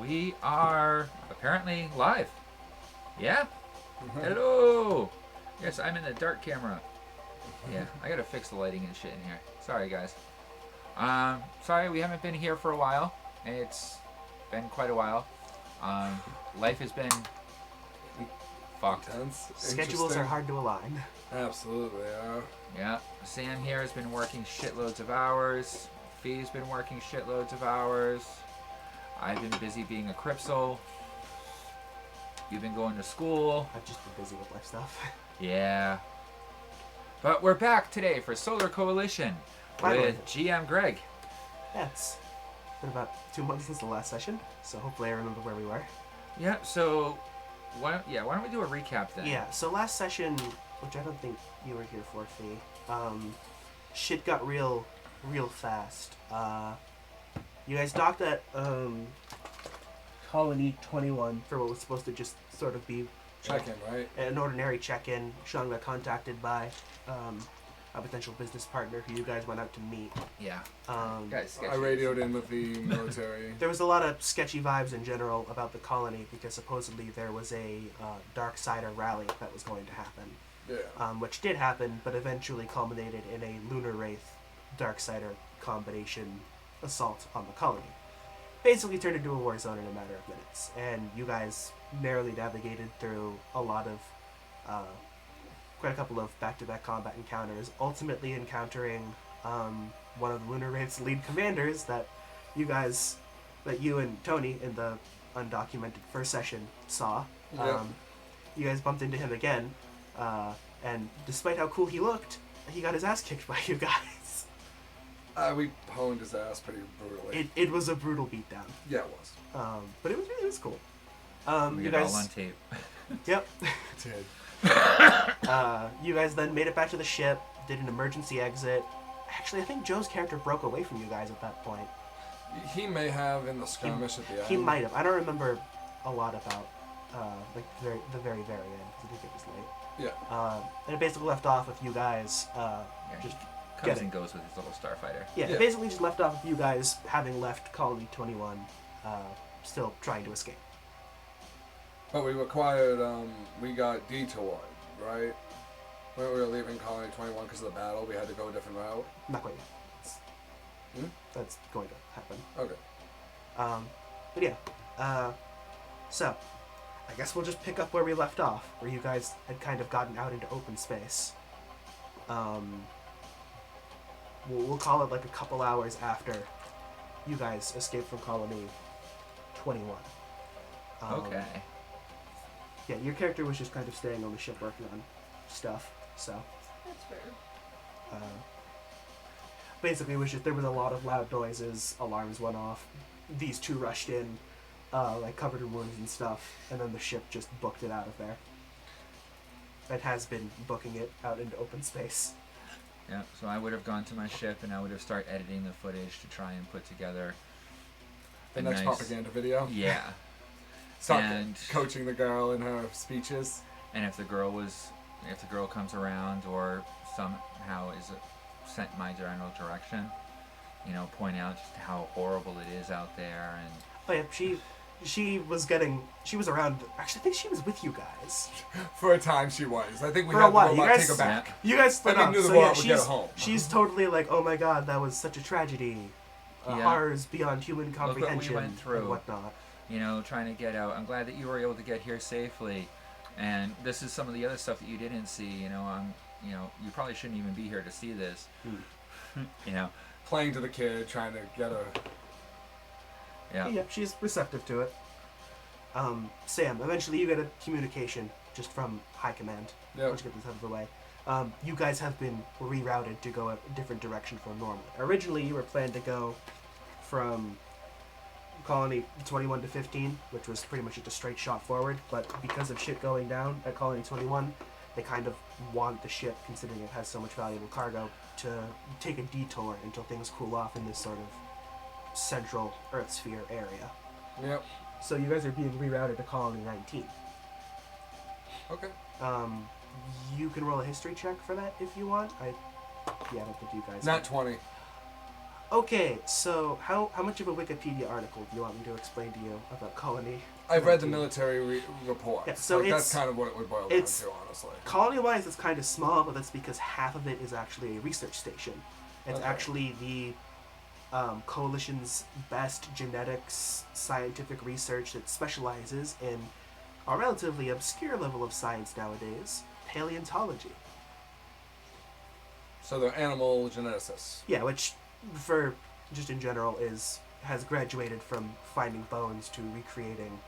We are apparently live. Yeah? Hello! Yes, I'm in the dark camera. Yeah, I gotta fix the lighting and shit in here. Sorry, guys. Sorry we haven't been here for a while. It's been quite a while. Life has been fucked. Intense. Schedules are hard to align. Absolutely, yeah. Yeah, Sam here has been working shitloads of hours. Fee's been working shitloads of hours. I've been busy being a Cripsel. You've been going to school. I've just been busy with life stuff. Yeah. But we're back today for Solar Coalition Finally. with GM Greg. Yeah, it's been about 2 months since the last session, so hopefully I remember where we were. Yeah, so why don't we do a recap then? Yeah, so last session, which I don't think you were here for, Fee, shit got real fast. You guys docked at Colony 21 for what was supposed to just sort of be Check-in, right? an ordinary check-in. Sean got contacted by a potential business partner who you guys went out to meet. Yeah. Guys, Guys, I radioed in with the military. there was a lot of sketchy vibes in general about the colony because supposedly there was a Darksider rally that was going to happen, Yeah. which did happen, but eventually culminated in a Lunar Wraith Darksider combination assault on the colony. Basically turned into a war zone in a matter of minutes, and you guys narrowly navigated through a lot of quite a couple of back-to-back combat encounters, ultimately encountering one of the Lunar Wraith's lead commanders that you and Tony in the undocumented first session saw. Yep. You guys bumped into him again, and despite how cool he looked, he got his ass kicked by you guys. We pwned his ass pretty brutally. It was a brutal beatdown, Yeah, it was. but it was cool. we You got it guys, all on tape. yep. It did. You guys then made it back to the ship, did an emergency exit. Actually, I think Joe's character broke away from you guys at that point. He may have in the skirmish at the end. He might have. I don't remember a lot about like the very end because I think it was late. Yeah. And it basically left off with you guys Yeah, just comes getting. and goes with his little starfighter. Yeah, Yeah. it basically just left off with you guys having left Colony 21, still trying to escape. But we required, we got detoured, right? When we were leaving Colony 21 because of the battle, we had to go a different route. Not quite yet. That's going to happen. Okay. But yeah, so I guess we'll just pick up where we left off, where you guys had kind of gotten out into open space. We'll call it like a couple hours after you guys escaped from Colony 21. Okay. Yeah, your character was just kind of staying on the ship working on stuff, so. That's fair. Basically, it was just there was a lot of loud noises, alarms went off. These two rushed in, like covered in wounds and stuff, and then the ship just booked it out of there. It has been booking it out into open space. Yeah, so I would have gone to my ship and I would have started editing the footage to try and put together The a next nice propaganda video. Yeah. Start And- coaching the girl in her speeches. And if the girl comes around or somehow is sent my general direction, point out just how horrible it is out there. And But yeah, she was around. Actually, I think she was with you guys For a time she was. I think we for had a while. the You robot guys take her back. You guys split I up. knew the So robot yeah, would get her home. she's totally like, oh my god, that was such a tragedy. Yeah. Horrors beyond human Look what we comprehension went through. and whatnot. trying to get out. I'm glad that you were able to get here safely. And this is some of the other stuff that you didn't see. You probably shouldn't even be here to see this. Playing to the kid, trying to get her. Yeah. Yeah, she's receptive to it. Sam, eventually you get a communication just from High Command. Yep. Let's get this out of the way. You guys have been rerouted to go a different direction from normal. Originally, you were planned to go from Colony 21 to 15, which was pretty much just a straight shot forward, but because of shit going down at Colony 21, they kind of want the ship, considering it has so much valuable cargo, to take a detour until things cool off in this sort of central Earth sphere area. Yep. So you guys are being rerouted to Colony 19. Okay. You can roll a history check for that if you want. I don't think you guys. Not 20. Okay, so how much of a Wikipedia article do you want me to explain to you about Colony? I've read the 19? military reports. Yeah, so like, that's it's- kind of what it would boil down it's- to, honestly. Colony-wise, it's kind of small, but that's because half of it is actually a research station. It's Okay. actually the coalition's best genetics scientific research that specializes in a relatively obscure level of science nowadays, paleontology. So they're animal geneticists. Yeah, which, for just in general, has graduated from finding bones to recreating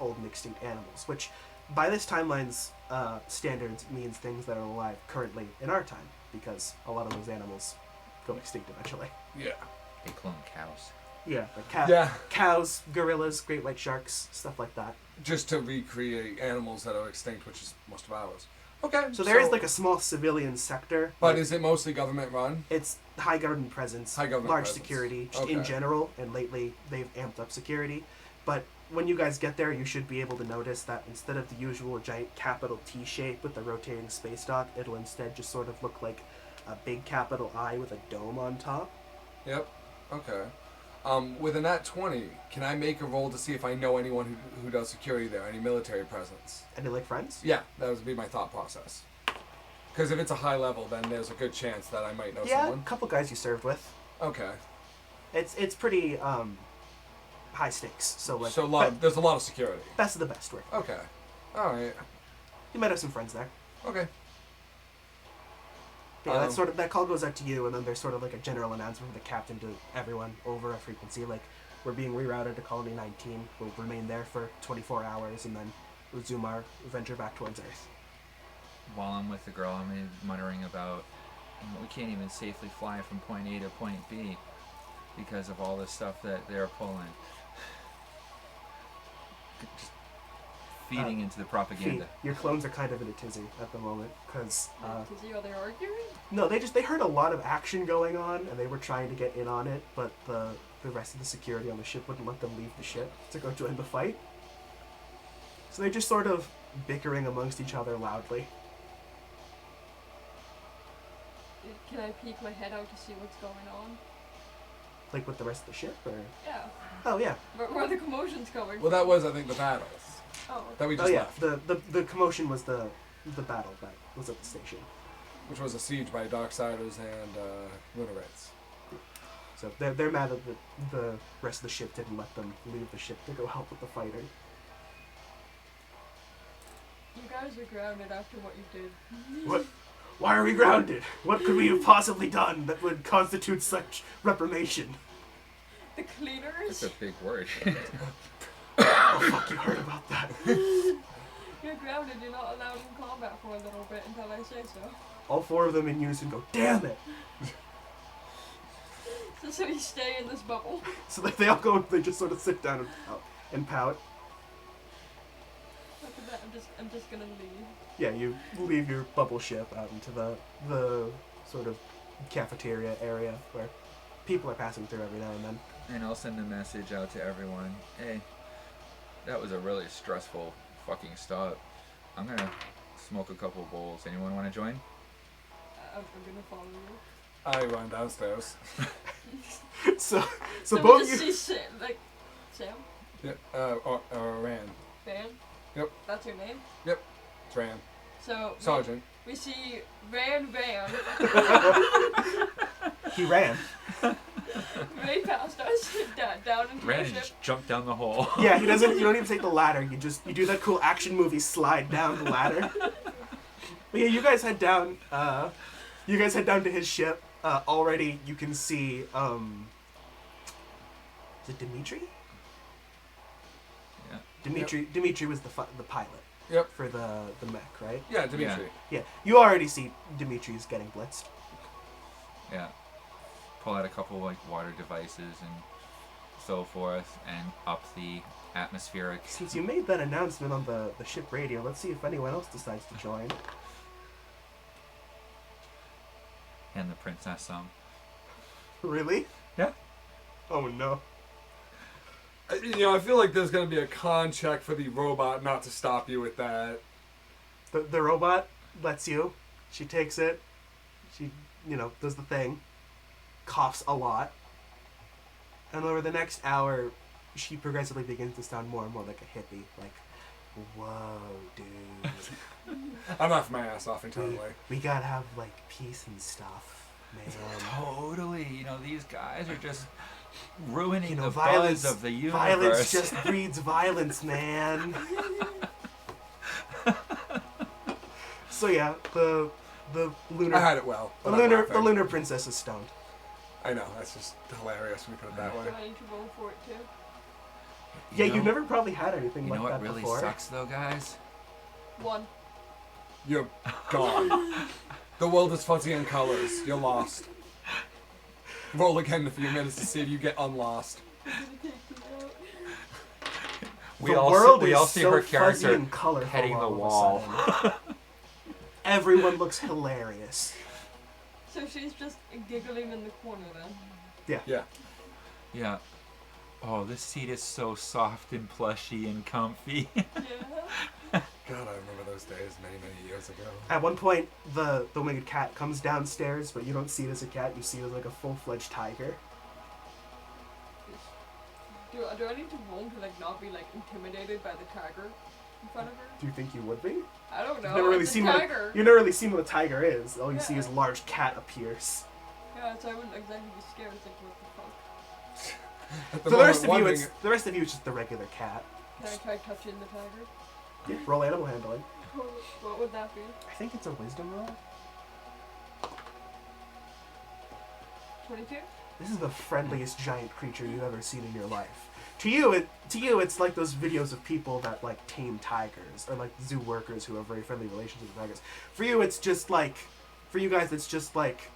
old and extinct animals, which by this timeline's standards means things that are alive currently in our time, because a lot of those animals go extinct eventually. Yeah. They clone cows. Yeah, like cows, gorillas, great white sharks, stuff like that. Just to recreate animals that are extinct, which is most of ours. Okay. So there is like a small civilian sector. But like, is it mostly government run? it's high government presence, High government large presence. security, just in Okay. general, and lately they've amped up security. But when you guys get there, you should be able to notice that instead of the usual giant capital T shape with the rotating space dock, it'll instead just sort of look like a big capital I with a dome on top. Yep. Okay. With a nat 20, can I make a roll to see if I know anyone who does security there, any military presence? Any like friends? Yeah, that would be my thought process. Because if it's a high level, then there's a good chance that I might know Yeah, a someone. couple guys you served with. Okay. It's pretty high stakes. So like So there's a lot of security. best of the best work. Okay. All right. You might have some friends there. Okay. Yeah, that's sort of that call goes out to you, and then there's sort of like a general announcement from the captain to everyone over a frequency, like we're being rerouted to Colony 19. We'll remain there for 24 hours, and then resume our venture back towards Earth. While I'm with the girl, I'm muttering about, we can't even safely fly from point A to point B because of all the stuff that they're pulling. Just feeding into the propaganda. Your clones are kind of in a tizzy at the moment because Tizzy, are they arguing? no, they heard a lot of action going on, and they were trying to get in on it, but the rest of the security on the ship wouldn't let them leave the ship to go join the fight. So they're just sort of bickering amongst each other loudly. Can I peek my head out to see what's going on? Like with the rest of the ship, or Yeah. oh yeah, Where are the commotions coming Well, that was, I think, the battles Oh. that we oh just yeah. left, The commotion was the battle that was at the station. which was a siege by Darksiders and Lunar Wraiths. So they're mad that the rest of the ship didn't let them leave the ship to go help with the fighter. You guys are grounded after what you did. What? Why are we grounded? What could we have possibly done that would constitute such reprimation? The cleaners? That's a big word. Oh fuck! You heard about that? You're grounded, you're not allowed in combat for a little bit until I say so. All four of them in unison go, "Damn it!" So you stay in this bubble. So they all go. They just sort of sit down and pout. After that, I'm just gonna leave. Yeah, you leave your bubble ship out into the sort of cafeteria area where people are passing through every now and then. And I'll send a message out to everyone. Hey, that was a really stressful fucking stop. I'm gonna smoke a couple bowls. Anyone want to join? I'm gonna follow you. I run downstairs. So So we both just you. see Sam? Yep. Ran. Van? Yep. That's your name? It's Ran. So Sergeant. we see Van He ran. right past us, down into Ran the and ship. just jumped down the hole. Yeah, he doesn't. You don't even take the ladder. You do that cool action movie slide down the ladder. But yeah, you guys head down. You guys head down to his ship. Already, you can see. Is it Dimitri? Yeah. Dimitri was the pilot. Yep. For the mech, right? Yeah, Dimitri. Yeah. You already see Dimitri's getting blitzed. Yeah. Pull out a couple like water devices and so forth, and up the atmospheric. Since you made that announcement on the ship radio, let's see if anyone else decides to join. And the princess some. Really? Yeah. Oh no. I feel like there's gonna be a con check for the robot not to stop you with that. The robot lets you. She takes it. She, does the thing. Coughs a lot. And over the next hour, she progressively begins to sound more and more like a hippie. Like, whoa, dude. I'm laughing my ass off internally. We gotta have, like, peace and stuff, man. Totally. These guys are just ruining the violence buzz of the universe. Violence just breeds violence, man. So yeah, the lunar I had it well. the but I'm lunar laughing. princess is stoned. I know, that's just hilarious when you put it that Do way. I need to roll for it too? Yeah, know- you've never probably had anything You like know that what really before. sucks though, guys? 1. You're gone. The world is fuzzy in colors. You're lost. Roll again in a few minutes to see if you get unlost. The world we is all see so her fuzzy character and colorful heading the all of a wall. sudden. Everyone looks hilarious. So she's just giggling in the corner then. Yeah. Yeah. Oh, this seat is so soft and plushy and comfy. Yeah. God, I remember those days many, many years ago. At one point, the winged cat comes downstairs, but you don't see it as a cat. You see it as like a full-fledged tiger. Do I need to roll to like not be like intimidated by the tiger in front of her? Do you think you would be? I don't know. You've never really it's seen a what tiger. you've never really seen what a tiger is. All you see Yeah. is a large cat appears. Yeah, so I wouldn't exactly be scared. It's like what the fuck? At the So moment, the wondering- rest of you is just the regular cat. Can I try touching the tiger? Yeah, roll animal handling. What would that be? I think it's a wisdom roll. 22? This is the friendliest giant creature you've ever seen in your life. To you, it's like those videos of people that like tame tigers, or like zoo workers who have very friendly relationships with tigers. For you, it's just like, for you guys, it's just like,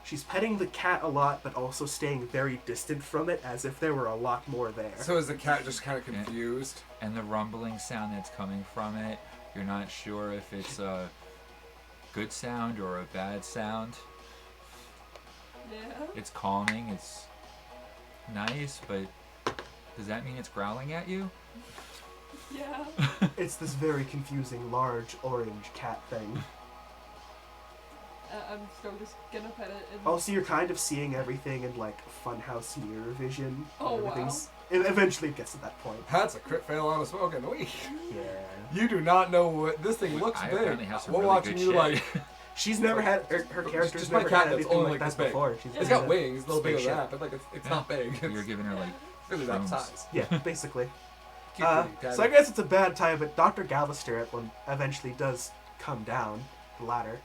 she's petting the cat a lot, but also staying very distant from it, as if there were a lot more there. So is the cat just kind of confused? And the rumbling sound that's coming from it, you're not sure if it's a good sound or a bad sound. Yeah. It's calming, it's nice, but does that mean it's growling at you? Yeah. It's this very confusing, large, orange cat thing. I'm still just gonna pet it. And Also, you're kind of seeing everything in like funhouse mirror vision. Oh, wow. Eventually it gets to that point. That's a crit fail on a smoking week. Yeah. You do not know what this thing looks I big. apparently have some We're really watching good you shit. like She's never had her character's just my never cat had that's anything only like like that this big. before. She's It's been got a wings, a little bit of spaceship. that, but like it's Yeah. not big. You're giving her like really that shrooms. size. Yeah, basically. Keep So I guess it's a bad time, but Dr. Gallister eventually does come down the ladder.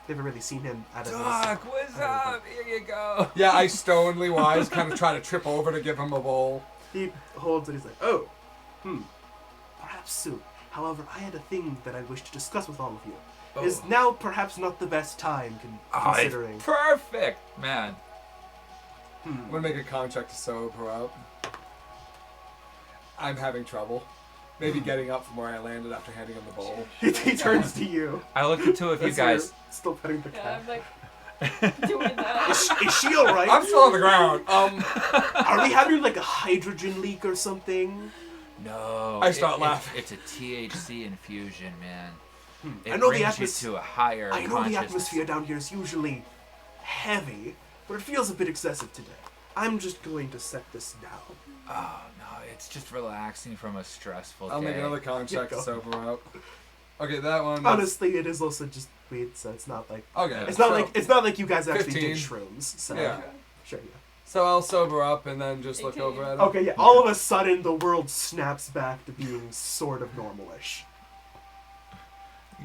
Never really seen him out of Doc, what's up? Here you go. Yeah, I stonely wise kind of try to trip over to give him a bowl. He holds it. He's like, "Oh, perhaps soon. However, I had a thing that I wish to discuss with all of you. Is now perhaps not the best time, considering." It's perfect, man. I'm gonna make a contract to sober up. I'm having trouble. Maybe getting up from where I landed after handing him the bowl. He turns to you. I look at two of you That's where guys. you're still petting the Yeah, cat. I'm like doing that. Is she alright? I'm still on the ground. Are we having like a hydrogen leak or something? No. I start laughing. It's a THC infusion, man. It I know the brings you to a higher I know the consciousness. atmosphere down here is usually heavy, but it feels a bit excessive today. I'm just going to set this down. Oh no, it's just relaxing from a stressful I'll day. make another contract Yeah, to go. sober up. Okay, that one. Honestly, it is also just weed, so it's not like Okay. it's not so, like you guys actually 15. did shrooms. So Yeah. sure, yeah. So I'll sober up and then just look 18. over at him. Okay, yeah. All of a sudden, the world snaps back to being sort of normalish.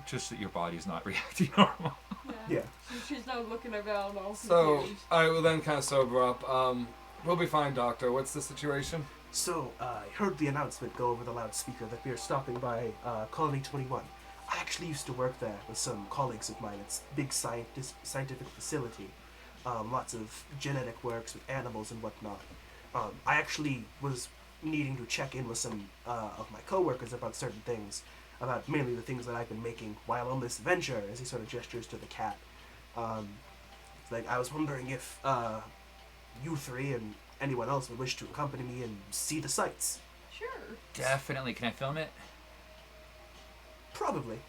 Just that your body's not reacting normal. Yeah. She's now looking around all So confused. I will then kind of sober up. We'll be fine, Doctor. What's the situation? So, I heard the announcement go over the loudspeaker that we are stopping by Colony 21. I actually used to work there with some colleagues of mine. It's a big scientific facility. Lots of genetic works with animals and whatnot. I actually was needing to check in with some of my coworkers about certain things, about mainly the things that I've been making while on this venture, as he sort of gestures to the cat. Like, I was wondering if you three and anyone else would wish to accompany me and see the sights. Sure. Definitely. Can I film it? Probably.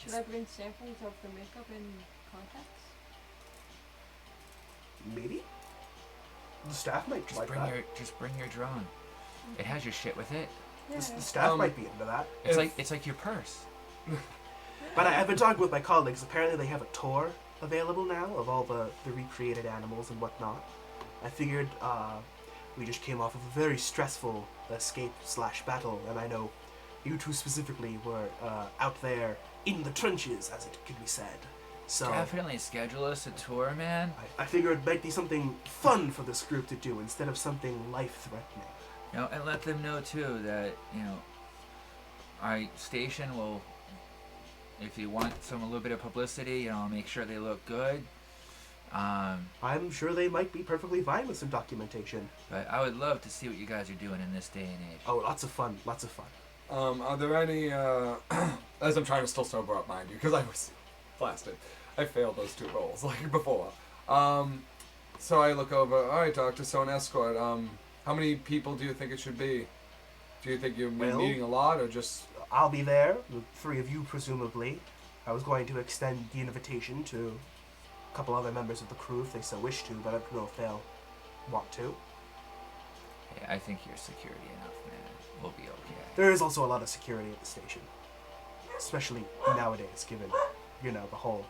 Should I bring samples of the makeup and contacts? Maybe? The staff might Just like bring that. just bring your drone. It has your shit with it. Yeah. The staff Um, might be into that. It's like your purse. But I've been talking with my colleagues. Apparently, they have a tour available now of all the recreated animals and whatnot. I figured we just came off of a very stressful escape/battle, and I know you two specifically were out there in the trenches, as it could be said. So Definitely schedule us a tour, man. I figured it might be something fun for this group to do instead of something life-threatening. You know, and let them know too that our station will, if you want a little bit of publicity, make sure they look good. I'm sure they might be perfectly fine with some documentation. But I would love to see what you guys are doing in this day and age. Oh, lots of fun, lots of fun. Are there any, as I'm trying to still sober up, mind you, because I was blasted. I failed those 2 rolls, like before. So I look over, alright, Doctor, so an escort, how many people do you think it should be? Do you think you're Well- needing a lot, or just... I'll be there, the 3 of you presumably. I was going to extend the invitation to a couple other members of the crew if they so wish to, but I don't know if they'll want to. Hey, I think you're security enough, man. We'll be okay. There is also a lot of security at the station, especially nowadays, given, the whole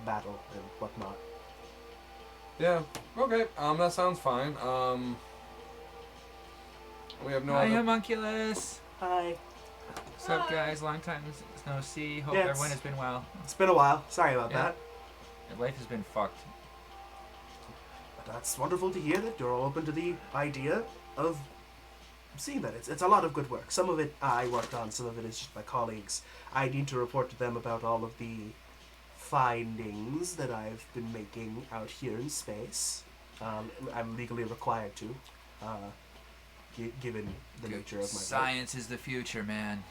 battle and whatnot. Yeah, okay, that sounds fine. We have no Hi, other... homunculus. Hi. What's up, guys? Long time no see. Hope Yeah, it's- everyone has been well. It's been a while. Sorry about Yeah. that. Your life has been fucked. But that's wonderful to hear that you're all open to the idea of seeing that. It's a lot of good work. Some of it I worked on, some of it is just my colleagues. I need to report to them about all of the findings that I've been making out here in space. I'm legally required to, given the nature of my work. Science is the future, man.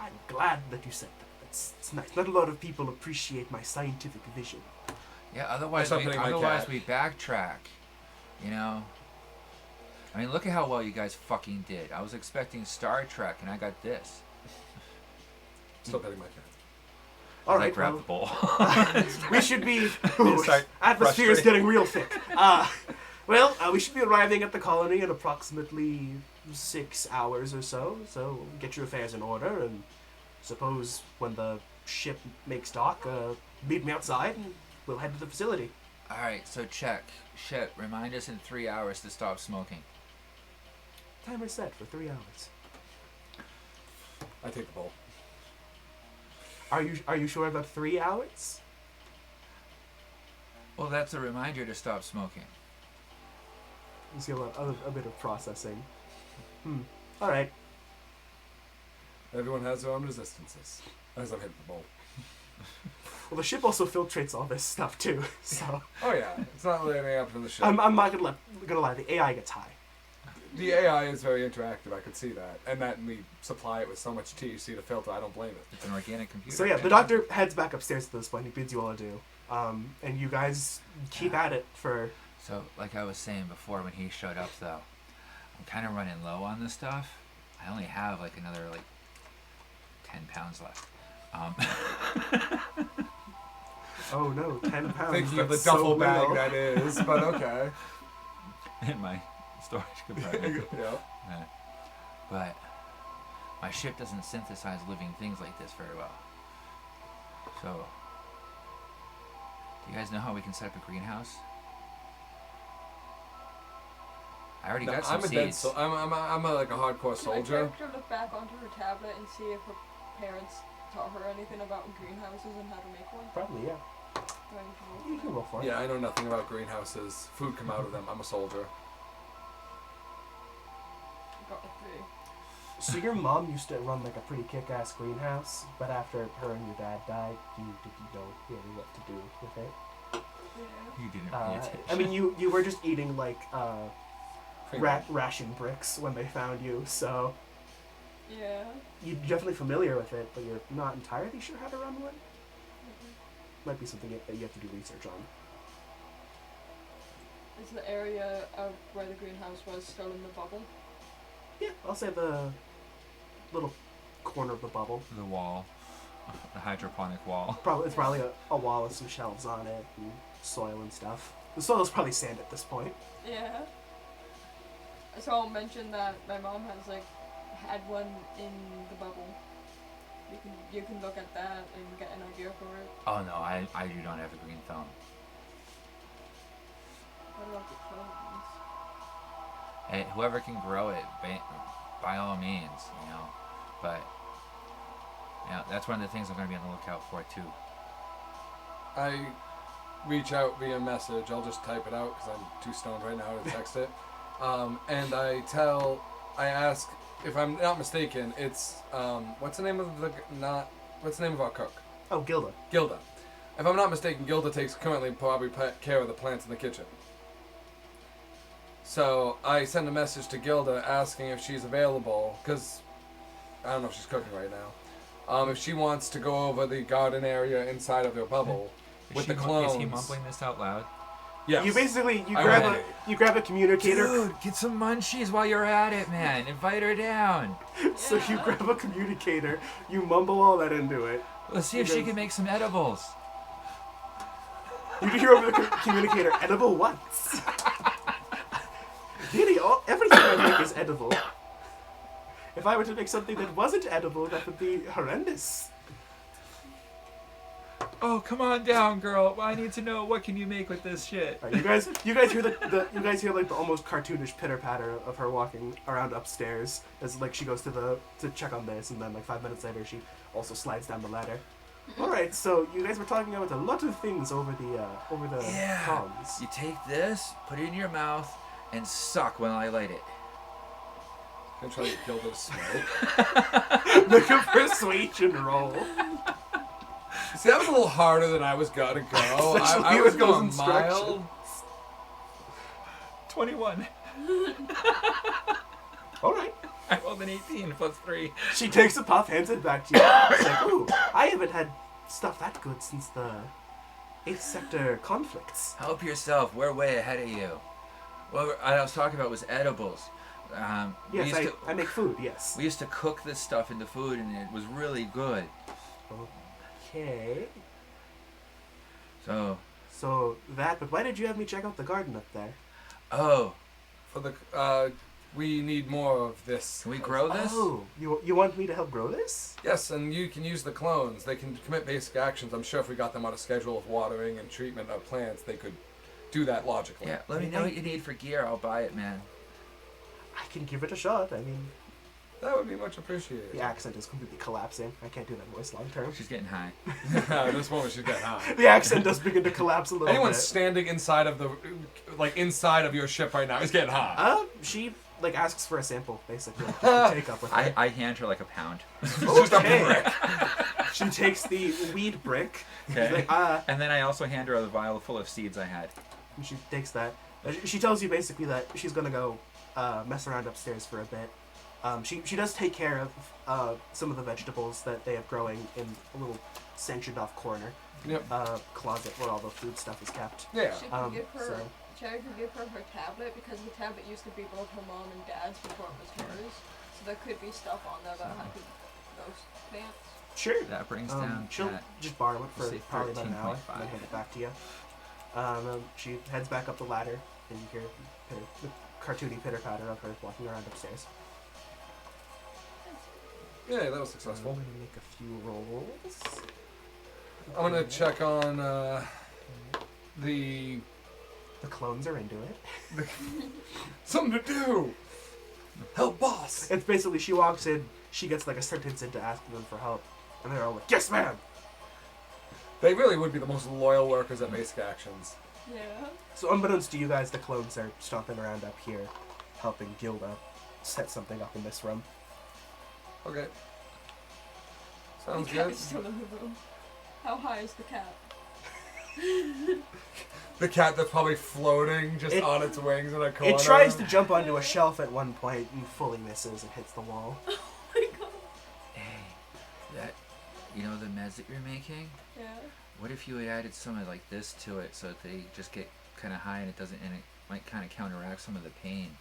I'm glad that you said that. It's nice. Not a lot of people appreciate my scientific vision. Yeah, otherwise Stop hitting my cat. we backtrack. I mean, look at how well you guys fucking did. I was expecting Star Trek, and I got this. Still petting my cat. All I right, grab well, the bowl. we should be. Start Atmosphere is frustrating. getting real thick. We should be arriving at the colony in approximately 6 hours or so. So get your affairs in order, and suppose when the ship makes dock, meet me outside, and we'll head to the facility. All right, so check. Shit, remind us in 3 hours to stop smoking. Timer set for 3 hours. I take the bowl. Are you sure about 3 hours? Well, that's a reminder to stop smoking. You see a bit of processing. All right. Everyone has their own resistances. As I'm hitting the bowl. Well, the ship also filtrates all this stuff too. So Oh yeah, it's not really anything up from the ship. I'm not gonna lie. The AI gets high. The AI is very interactive, I could see that. And that we supply it with so much THC to filter, I don't blame it. It's an organic computer. So yeah, the doctor heads back upstairs at this point. He bids you all adieu. And you guys keep at it for. So, like I was saying before when he showed up, though, I'm kind of running low on this stuff. I only have like another 10 pounds left. Oh no, 10 pounds. Thinking of the that's so duffel bag little. that is, but okay. In my storage compartment. Yeah. Yeah. But my ship doesn't synthesize living things like this very well. So, do you guys know how we can set up a greenhouse? I already No, got some I'm a dead seeds. so I'm like a hardcore Can I soldier. check to look back onto her tablet and see if her parents taught her anything about greenhouses and how to make one? Probably yeah. Do I need to roll You for can that? roll for it. Yeah, I know nothing about greenhouses. Food come out of them. I'm a soldier. Got a 3. So your mom used to run like a pretty kick-ass greenhouse, but after her and your dad died, you don't really what to do with it. Yeah. You didn't pay attention. I mean, you were just eating like Pretty much. ration bricks when they found you, so Yeah. you're definitely familiar with it, but you're not entirely sure how to run one. Might be something that you have to do research on. Is the area of where the greenhouse was still in the bubble? Yeah, I'll say the little corner of the bubble. The wall. The hydroponic wall. It's probably a wall with some shelves on it and soil and stuff. The soil's probably sand at this point. Yeah. So I'll mention that my mom has like had one in the bubble. You can look at that and get an idea for it. Oh no, I do not have a green thumb. What about the clones? Hey, whoever can grow it, by all means, you know. But yeah, that's one of the things I'm going to be on the lookout for too. I reach out via message. I'll just type it out because I'm too stoned right now to text it. And I ask, if I'm not mistaken, it's what's the name of our cook? Oh, Gilda. Gilda. If I'm not mistaken, Gilda takes currently probably care of the plants in the kitchen. So I send a message to Gilda asking if she's available, because I don't know if she's cooking right now. If she wants to go over the garden area inside of their bubble with the clones. Is he mumbling this out loud? Yes. You grab a communicator. Dude, get some munchies while you're at it, man. Invite her down. So you grab a communicator, you mumble all that into it. Let's see if she can make some edibles. You can hear over the communicator, edible once. Really, everything I make is edible. If I were to make something that wasn't edible, that would be horrendous. Oh, come on down, girl. I need to know, what can you make with this shit? Right, you guys hear the almost cartoonish pitter patter of her walking around upstairs as like she goes to check on this, and then like 5 minutes later she also slides down the ladder. All right, so you guys were talking about a lot of things over the comms. You take this, put it in your mouth, and suck when I light it. I'm trying to get Gilda to smoke. Make a persuasion roll. See, that was a little harder than I was gonna go. I Especially was with those going instructions. mild. 21. All right. I rolled an 18 plus 3. She takes a puff, hands it back to you. She's like, ooh, I haven't had stuff that good since the 8th Sector conflicts. Help yourself. We're way ahead of you. What I was talking about was edibles. Yes, I make food, yes. We used to cook this stuff into food, and it was really good. Okay. So that, but why did you have me check out the garden up there? oh, For the we need more of this. can we grow this? Oh, you want me to help grow this? Yes, and you can use the clones. They can commit basic actions. I'm sure if we got them on a schedule of watering and treatment of plants, they could do that logically. Yeah, let me know what you need for gear. I'll buy it, man. I can give it a shot. I mean, That would be much appreciated. the accent is completely collapsing. I can't do that voice long term. She's getting high. At this moment, she's getting high. The accent does begin to collapse a little Anyone bit. standing inside of inside of your ship right now is getting high. She like asks for a sample, basically, just to take up with her. I hand her like a pound. Okay. She takes the weed brick. Okay. She's like, And then I also hand her a vial full of seeds I had. and she takes that. She tells you basically that she's gonna go mess around upstairs for a bit. She does take care of some of the vegetables that they have growing in a little sanctioned off corner Yep. closet where all the food stuff is kept. Yeah. She can give her. so- Cherry could give her her tablet because the tablet used to be both her mom and dad's before it was hers. So there could be stuff on there that had those plants. Sure. That brings down She'll that. just borrow it for Say probably about an hour 13.5. and then hand it back to you. She heads back up the ladder and you hear the cartoony pitter patter of her walking around upstairs. Yeah, that was successful. I'm gonna make a few rolls. I'm gonna check on the The clones are into it. something to do. Help, boss. It's basically she walks in, she gets like a sentence into asking them for help, and they're all like, "Yes, ma'am." They really would be the most loyal workers at basic actions. Yeah. So unbeknownst to you guys, the clones are stomping around up here, helping Gilda set something up in this room. Okay. The Sounds cat good. is still in the room. How high is the cat? The cat that's probably floating just It- on its wings in a corner. It tries to jump onto a shelf at one point and fully misses and hits the wall. Oh my god. Hey, that, you know the meds that you're making? Yeah. What if you added something like this to it so that they just get kind of high and it might kind of counteract some of the pain?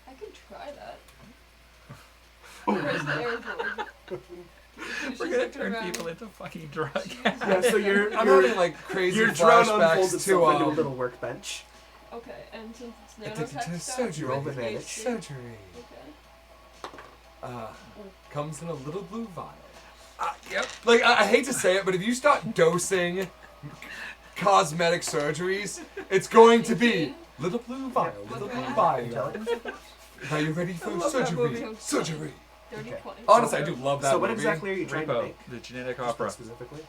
I can try that. Where's the air void? We're gonna turn people into fucking drug addicts. Yeah, so you're I'm you're, having like crazy your drone flashbacks unfolds to itself into a little workbench. Okay, and since it's addicted nanotech to stuff, surgery. Roll with PhD. advantage. Surgery. Okay. Comes in a little blue vial. Yep. Like I hate to say it, but if you start dosing cosmetic surgeries, it's going to be 18? little blue vial, little blue Okay. vial. Intelligence? Are you ready for love that surgery? movie. Surgery. Dirty Okay. 20. Honestly, I do love that So what movie. exactly are you trying to Repo, make? the genetic Just opera. specifically?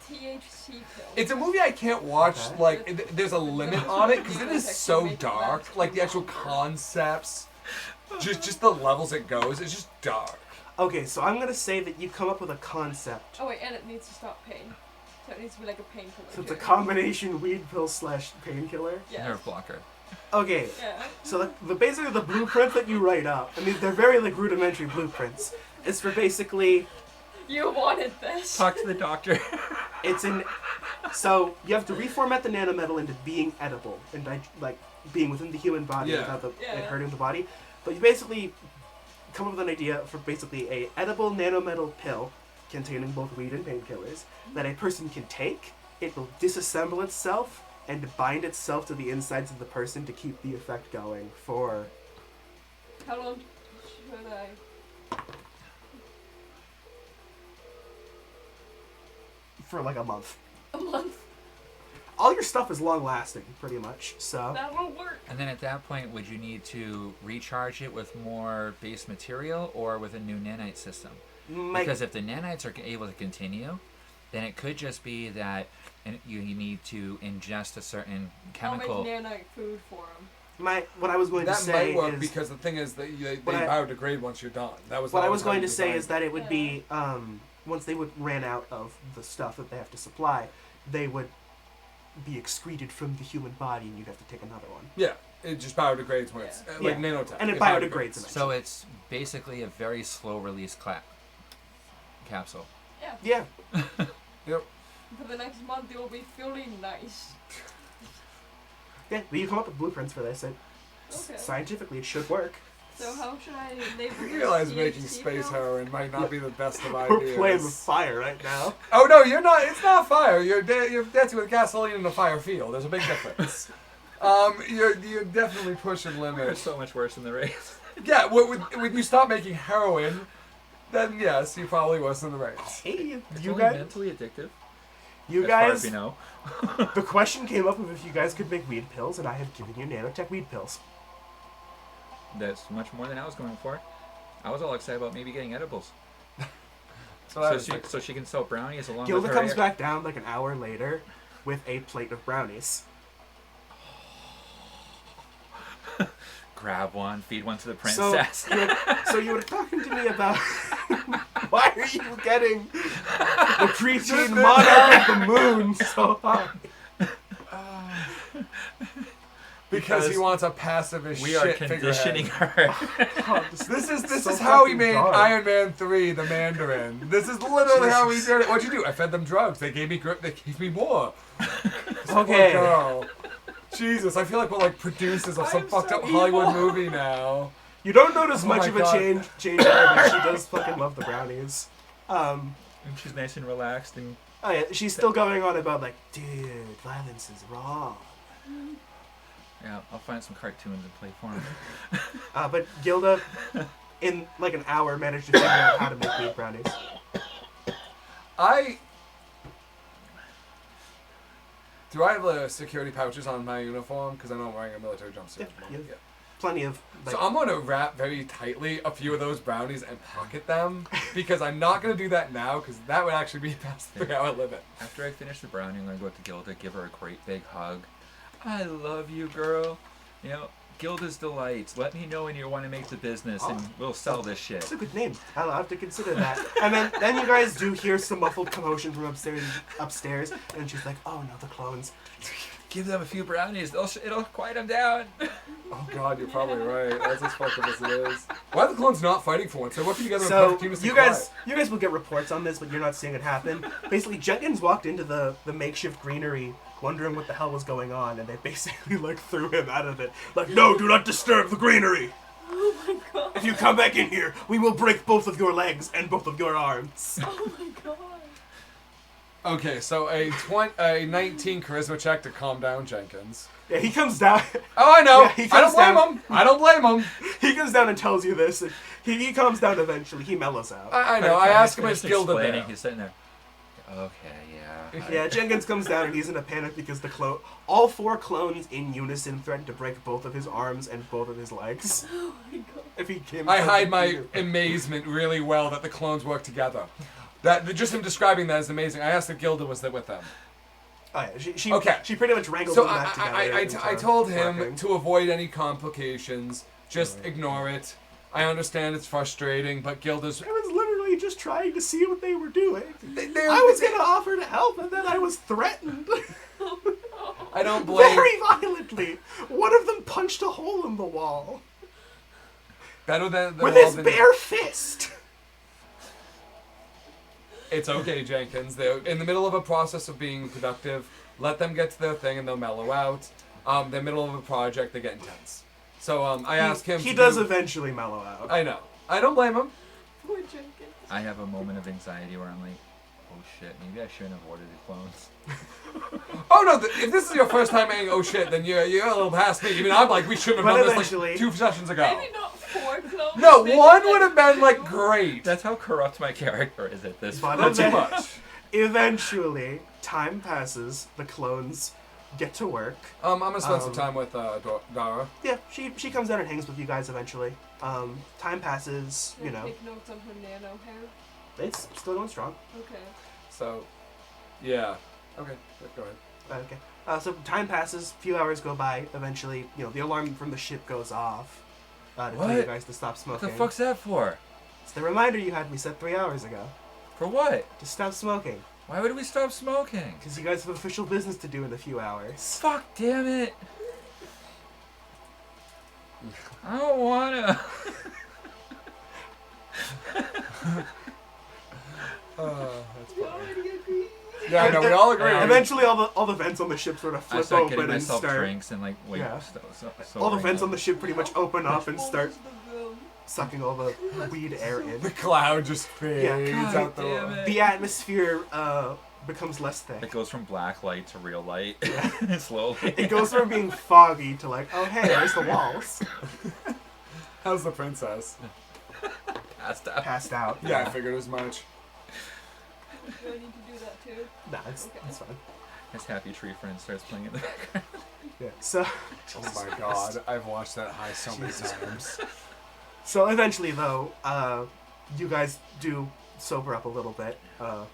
THC pill. It's a movie I can't watch. Okay. Like, there's a limit on it because it is so dark. Like the actual concepts, just the levels it goes. It's just dark. Okay, so I'm gonna say that you come up with a concept. Oh wait, and it needs to stop pain. So it needs to be like a painkiller. So it's a too. combination weed pill / painkiller. Yeah. Nerve blocker. Okay, Yeah. so the basically the blueprint that you write up. I mean, they're very like rudimentary blueprints. It's for basically You wanted this. Talk to the doctor. it's in. So you have to reformat the nanometal into being edible and like being within the human body Yeah. without Yeah. it hurting the body. But you basically come up with an idea for basically a edible nanometal pill containing both weed and painkillers that a person can take. It will disassemble itself and bind itself to the insides of the person to keep the effect going for How long should I? like a month. A month. All your stuff is long lasting, pretty much. So That won't work. And then at that point, would you need to recharge it with more base material or with a new nanite system? my, Because if the nanites are able to continue, then it could just be that you need to ingest a certain chemical. I'll make nanite food for him. what I was going to That say might work is because the thing is that they What I- biodegrade once you're done. That was what I always was how going you to say designed is that it would be once they would ran out of the stuff that they have to supply, they would be excreted from the human body, and you'd have to take another one. Yeah, it just biodegrades when it's like Yeah. nanotech. And it biodegrades eventually. So it's basically a very slow release capsule. Yeah. Yeah. Yep. For the next month, you'll be feeling nice. Yeah, but you come up with blueprints for this. Okay. Scientifically, it should work. So how should I label You this? realize making THC space pill? heroin might not be the best of We're ideas. playing with fire right now. Oh no, you're not. It's not fire. You're dancing with gasoline in a fire field. There's a big difference. You're definitely pushing We're limits. so much worse than the race. Yeah, when you stop making heroin, then yes, you probably worse than the race. Hey, It's you only guys, mentally addictive. you as far guys. as we know. The question came up of if you guys could make weed pills, and I have given you nanotech weed pills. That's much more than I was going for. I was all excited about maybe getting edibles. So she can sell brownies along Gilda with her. comes back down like an hour later with a plate of brownies. Grab one, feed one to the So princess. so you were talking to me about why are you getting the preteen monarch of the moon so high? Because he wants a passive as we shit are conditioning figurehead. her. God, This so is how we fucking made dark. Iron Man 3 the Mandarin. This is literally how we did it. What'd you do? I fed them drugs. They gave me grip. They gave me more. Okay. Oh, Jesus, I feel like we're like producers of some I'm fucked so up Hollywood evil. movie now. You don't notice Oh much my of a God. change in her, but she does fucking love the brownies. And she's nice and relaxed and Oh yeah, she's still going on about like, dude, violence is wrong. yeah, I'll find some cartoons and play for him. But Gilda, in like an hour, managed to figure out how to make weed brownies. Do I have the security pouches on my uniform? Because I know I'm wearing a military jumpsuit. Yeah, plenty of. Like, So I'm going to wrap very tightly a few of those brownies and pocket them because I'm not going to do that now because that would actually be past the 3-hour limit. After I finish the brownie, I'm gonna go up to Gilda, give her a great big hug. I love you, girl. You know, Gilda's Delights. Let me know when you want to make the business, and we'll sell this shit. It's a good name. I'll have to consider that. And then you guys do hear some muffled commotion from upstairs, and she's like, "Oh no, the clones." Give them a few brownies. It'll quiet them down. Oh God, you're probably right. That's as fucked up as it is. Why are the clones not fighting for once? They're working together in So perfect unison. you guys will get reports on this, but you're not seeing it happen. Basically, Jenkins walked into the makeshift greenery, wondering what the hell was going on, and they basically like threw him out of it. Like, no, do not disturb the greenery. Oh my god. If you come back in here, we will break both of your legs and both of your arms. Oh my god. Okay, so a 19 charisma check to calm down Jenkins. Yeah, he comes down. Oh, I know. Yeah, he I don't comes blame down. him. I don't blame him. He comes down and tells you this. And he calms down eventually. He mellows out. I know. I asked him his He's Gilda explaining. there. He's sitting there. Okay, yeah. Yeah, Jenkins comes down and he's in a panic because all 4 clones in unison threaten to break both of his arms and both of his legs. Oh my god. If he came. I hide my amazement really well that the clones work together. That just him describing that is amazing. I asked if Gilda was there with them. Oh yeah, she Okay. She pretty much wrangled So them back together. I into told him working. to avoid any complications. Just ignore it. I understand it's frustrating, but Gilda's. I was literally just trying to see what they were doing. They, I was gonna offer to help, and then I was threatened I don't blame. very violently. One of them punched a hole in the wall Better than with his bare fist. It's okay, Jenkins. They're in the middle of a process of being productive. Let them get to their thing and they'll mellow out. They're in the middle of a project. They get intense. So I asked him. He to does do- eventually mellow out. I know. I don't blame him. Poor Jenkins. I have a moment of anxiety where I'm like, oh shit, maybe I shouldn't have ordered the clones. Oh no! If this is your first time saying "oh shit," then you're a little past me. Even I'm like, we shouldn't have But done this eventually- like 2 sessions ago. Maybe not 4 clones. No, maybe one like would have been like 2. great. That's how corrupt my character is at this But point. Not too much. Eventually, time passes. The clones get to work. I'm gonna spend some Um, time with Dara. Yeah, she comes down and hangs with you guys eventually. Time passes. Can You I know, take notes on her nano hair? it's still going strong. Okay. So, yeah. Okay, go ahead. Okay. So time passes. A few hours go by. Eventually, you know, the alarm from the ship goes off. To tell you What? guys to stop What smoking. the fuck's that for? It's the reminder you had me set 3 hours ago For what? to stop smoking. Why would we stop smoking? Because you guys have official business to do in a few hours. Fuck damn it. I don't wanna. That's We already agreed. Yeah, I know. We all agree. Eventually, all the vents on the ship sort of I flip start open getting and myself start. drinks and like wait. Yeah. So All the vents on the ship pretty much open up and Which start one was the room? sucking all the weed air in. The cloud just fades Yeah. out the damn it. The atmosphere becomes less thick. It goes from black light to real light slowly. It goes from being foggy to like, oh hey, there's the walls. How's the princess? Passed out. Passed out. Yeah, I figured as much. Do I need to do that too? Nah, it's Okay. fine. His happy tree friend starts playing in the background. Yeah. So Oh my god, I've watched that high so many times. so eventually though, you guys do sober up a little bit, or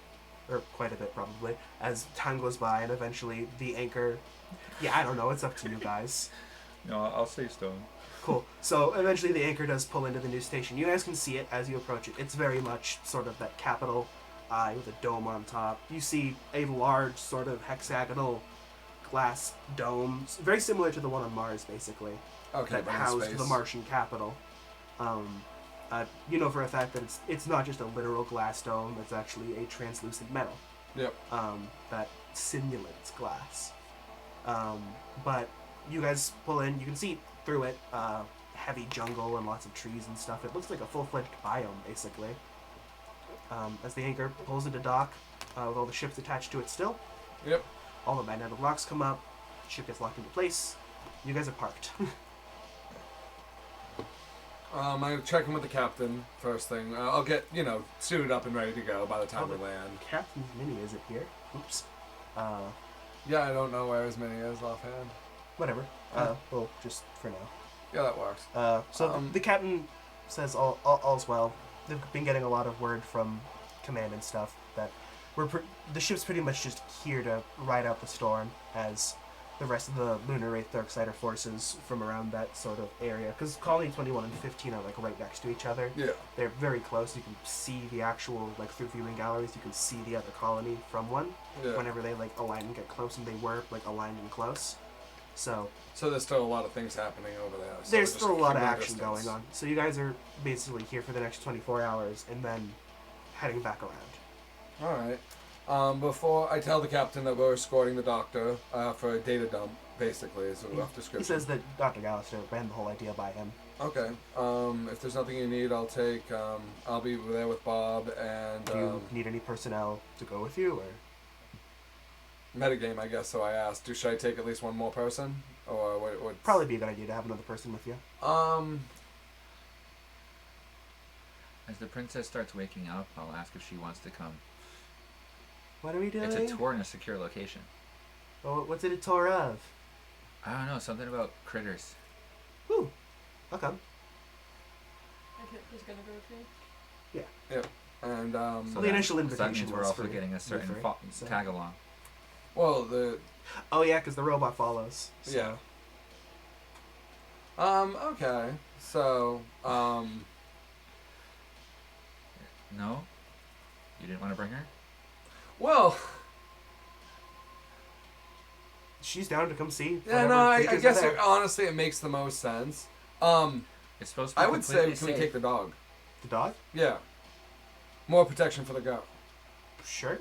quite a bit probably, as time goes by, and eventually the anchor. Yeah, I don't know. It's up to you guys. No, I'll stay stoned. Cool. So eventually the anchor does pull into the new station. You guys can see it as you approach it. It's very much sort of that capital eye with a dome on top. You see a large sort of hexagonal glass dome, very similar to the one on Mars, basically, Okay, that but in housed space. the Martian capital. You know for a fact that it's not just a literal glass dome. It's actually a translucent metal Yep. that simulates glass. But you guys pull in, you can see through it, heavy jungle and lots of trees and stuff. It looks like a full-fledged biome, basically. As the anchor pulls into dock, with all the ships attached to it still, Yep. all the magnetic locks come up, the ship gets locked into place, you guys are parked. I check in with the captain first thing. I'll get, suited up and ready to go by the time we Okay. land. Captain's Mini, is it here? Oops. Yeah, I don't know where as many is offhand. Whatever. Well, just for now. Yeah, that works. So the captain says all's well. They've been getting a lot of word from command and stuff that the ship's pretty much just here to ride out the storm as the rest of the Lunar Wraith Darksider forces from around that sort of area. Because Colony 21 and 15 are like right next to each other. Yeah. They're very close. You can see the actual, like through viewing galleries, you can see the other colony from one. Yeah. Whenever they like align and get close, and they were like aligned and close. So So there's still a lot of things happening over there. So there's just still a lot of keep our action distance. going on. So you guys are basically here for the next 24 hours and then heading back around. All right. Before I tell the captain that we're escorting the doctor for a data dump, basically, is a rough He description. says that Dr. Gallister ran the whole idea by him. Okay. If there's nothing you need, I'll take. I'll be there with Bob and Do you need any personnel to go with you, or metagame, I guess. So I asked, should I take at least one more person, or what? Would probably be a good idea to have another person with you? As the princess starts waking up, I'll ask if she wants to come. What are we doing? It's a tour in a secure location. Oh, what's it a tour of? I don't know, something about critters. Woo. I'll come. Okay, just gonna go with me. and So the initial So that invitation means we're was also for getting a certain three, so- tag along. well, the Oh yeah, because the robot follows. So. yeah. Okay. So No? You didn't want to bring her? well, She's down to come see. yeah. whatever No, I creatures guess are there. honestly, it makes the most sense. It's supposed to be I would say, completely can we safe. take the dog? The dog? Yeah. More protection for the girl. Sure.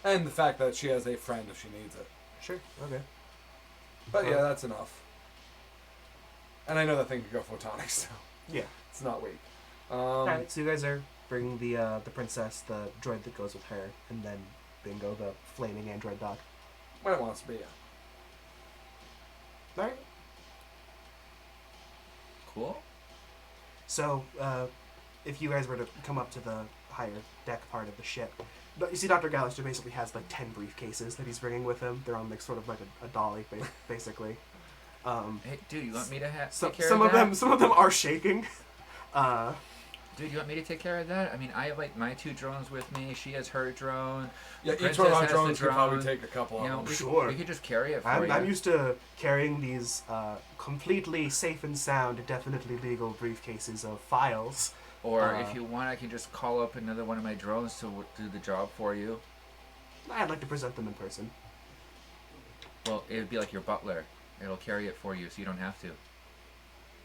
And the fact that she has a friend if she needs it. Sure. Okay. But yeah, that's enough. And I know that thing could go photonic, so Yeah. it's not weak. All right. So you guys are bringing the princess, the droid that goes with her, and then Bingo, the flaming android dog. When it wants to be, yeah. All right. Cool. So, if you guys were to come up to the higher deck part of the ship, but you see, Dr. Gallister basically has like 10 briefcases that he's bringing with him. They're on like sort of like a dolly, basically. Hey, dude, you want me to So, take care some of of that? them are shaking. Dude, you want me to take care of that? I mean, I have like my 2 drones with me. She has her drone. Yeah, each Princess one of our has the drones could probably drone. take a couple You know, of we, them. Sure. we could just carry it for I'm you. used to carrying these completely safe and sound, definitely legal briefcases of files. Or if you want, I can just call up another one of my drones to do the job for you. I'd like to present them in person. Well, it would be like your butler. It'll carry it for you, so you don't have to.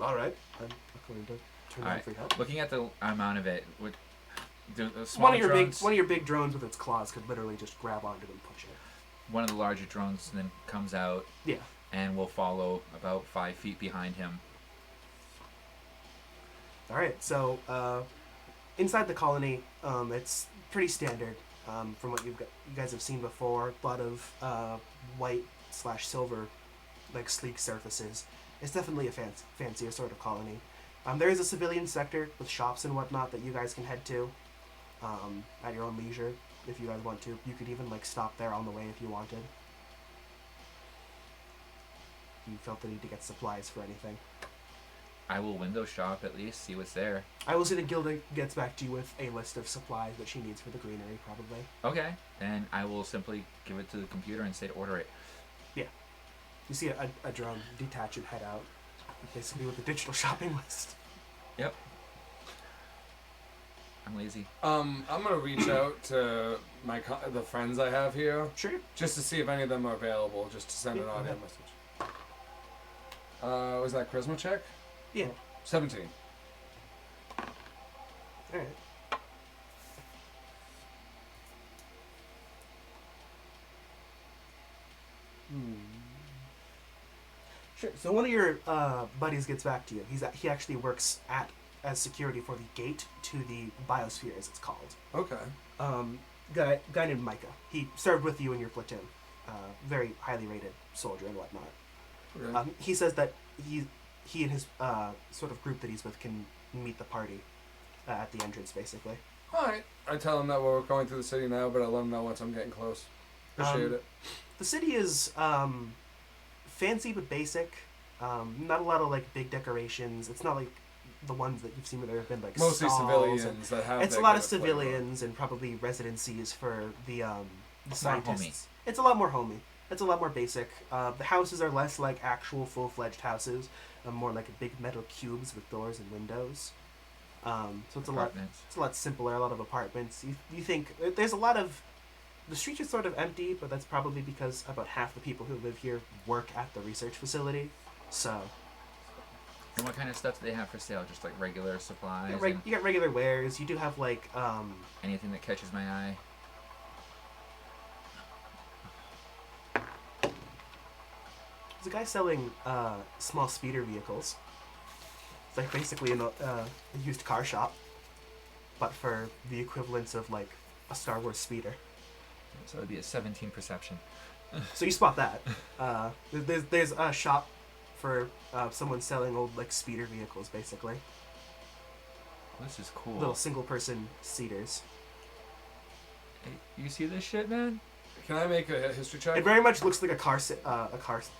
All right. I'm going to turn All down right. for help. Looking at the amount of it, would the small One of drones, your big drones with its claws could literally just grab onto it and push it. one of the larger drones then comes out Yeah. and will follow about 5 feet behind him. All right. So inside the colony, it's pretty standard from what you guys have seen before. A lot of white/silver, like sleek surfaces. It's definitely a fancier sort of colony. There is a civilian sector with shops and whatnot that you guys can head to at your own leisure if you guys want to. You could even like stop there on the way if you wanted. You felt the need to get supplies for anything. I will window shop at least, see what's there. I will say that Gilda gets back to you with a list of supplies that she needs for the greenery, probably. Okay, then I will simply give it to the computer and say to order it. You see a drone detach and head out, basically with a digital shopping list. Yep. I'm lazy. I'm gonna reach out to the friends I have here Sure. just to see if any of them are available, just to send an Yeah, audio okay. message. Was that charisma check? Yeah. 17. All right. Sure. So one of your buddies gets back to you. He actually works as security for the gate to the biosphere, as it's called. Okay. Guy named Micah. He served with you in your platoon. Very highly rated soldier and whatnot. Okay. He says that he and his sort of group that he's with can meet the party at the entrance, basically. All right. I tell them that we're going through the city now, but I let them know once I'm getting close. Appreciate it. The city is fancy but basic. Not a lot of like big decorations. It's not like the ones that you've seen where there have been like Mostly stalls civilians that have. It's that a lot kind of flavor. civilians and probably residencies for the scientists. homey. It's a lot more homey. It's a lot more basic. The houses are less like actual full-fledged houses, more like big metal cubes with doors and windows. So it's Apartments. a lot simpler. A lot of apartments. You think there's a lot of the streets are sort of empty, but that's probably because about half the people who live here work at the research facility. So And what kind of stuff do they have for sale? Just like regular supplies? you get regular wares. You do have like and anything that catches my eye? there's a guy selling small speeder vehicles. It's like basically a used car shop, but for the equivalent of like a Star Wars speeder. So it'd be a 17 perception. So you spot that. There's a shop for someone selling old like speeder vehicles, basically. This is cool. Little single person seaters. Hey, you see this shit, man? Can I make a history check? It very much looks like a car sales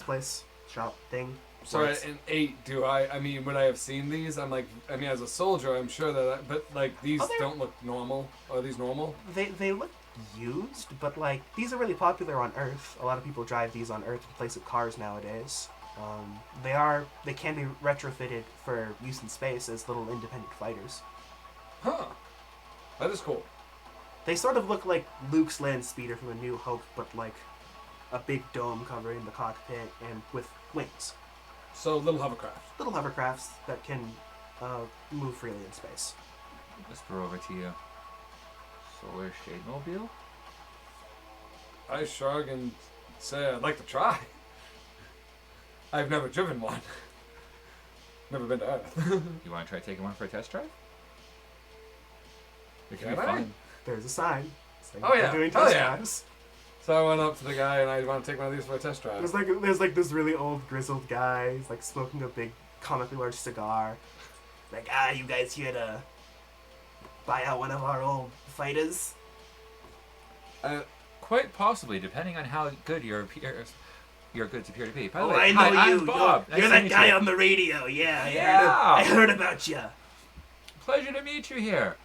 place shop thing. So where at it's- an 8, do I mean, would I have seen these? I'm like, I mean, as a soldier, I'm sure that, but like, these Oh, they're- don't look normal. Are these normal? They look used, but like these are really popular on Earth. A lot of people drive these on Earth in place of cars nowadays. They can be retrofitted for use in space as little independent fighters. Huh. That is cool. They sort of look like Luke's land speeder from A New Hope, but like a big dome covering the cockpit and with wings. So, little hovercraft. Little hovercrafts that can move freely in space. Whisper over to you. Solar Shade Mobile? I shrug and say I'd like to try. I've never driven one. Never been to Earth. You want to try taking one for a test drive? It could Can be I? fun. There's a sign. saying Oh, yeah. they're doing Oh, test yeah. drives. So I went up to the guy and I want to take one of these for a test drive. There's like this really old grizzled guy. He's like smoking a big comically large cigar. Like, you guys here to buy out one of our old fighters? Quite possibly, depending on how good your goods appear to be. By the Oh, way, I know hi, you. I'm Bob. You're Nice to that meet guy you. on the radio. Yeah, Yeah. I heard about you. Pleasure to meet you here.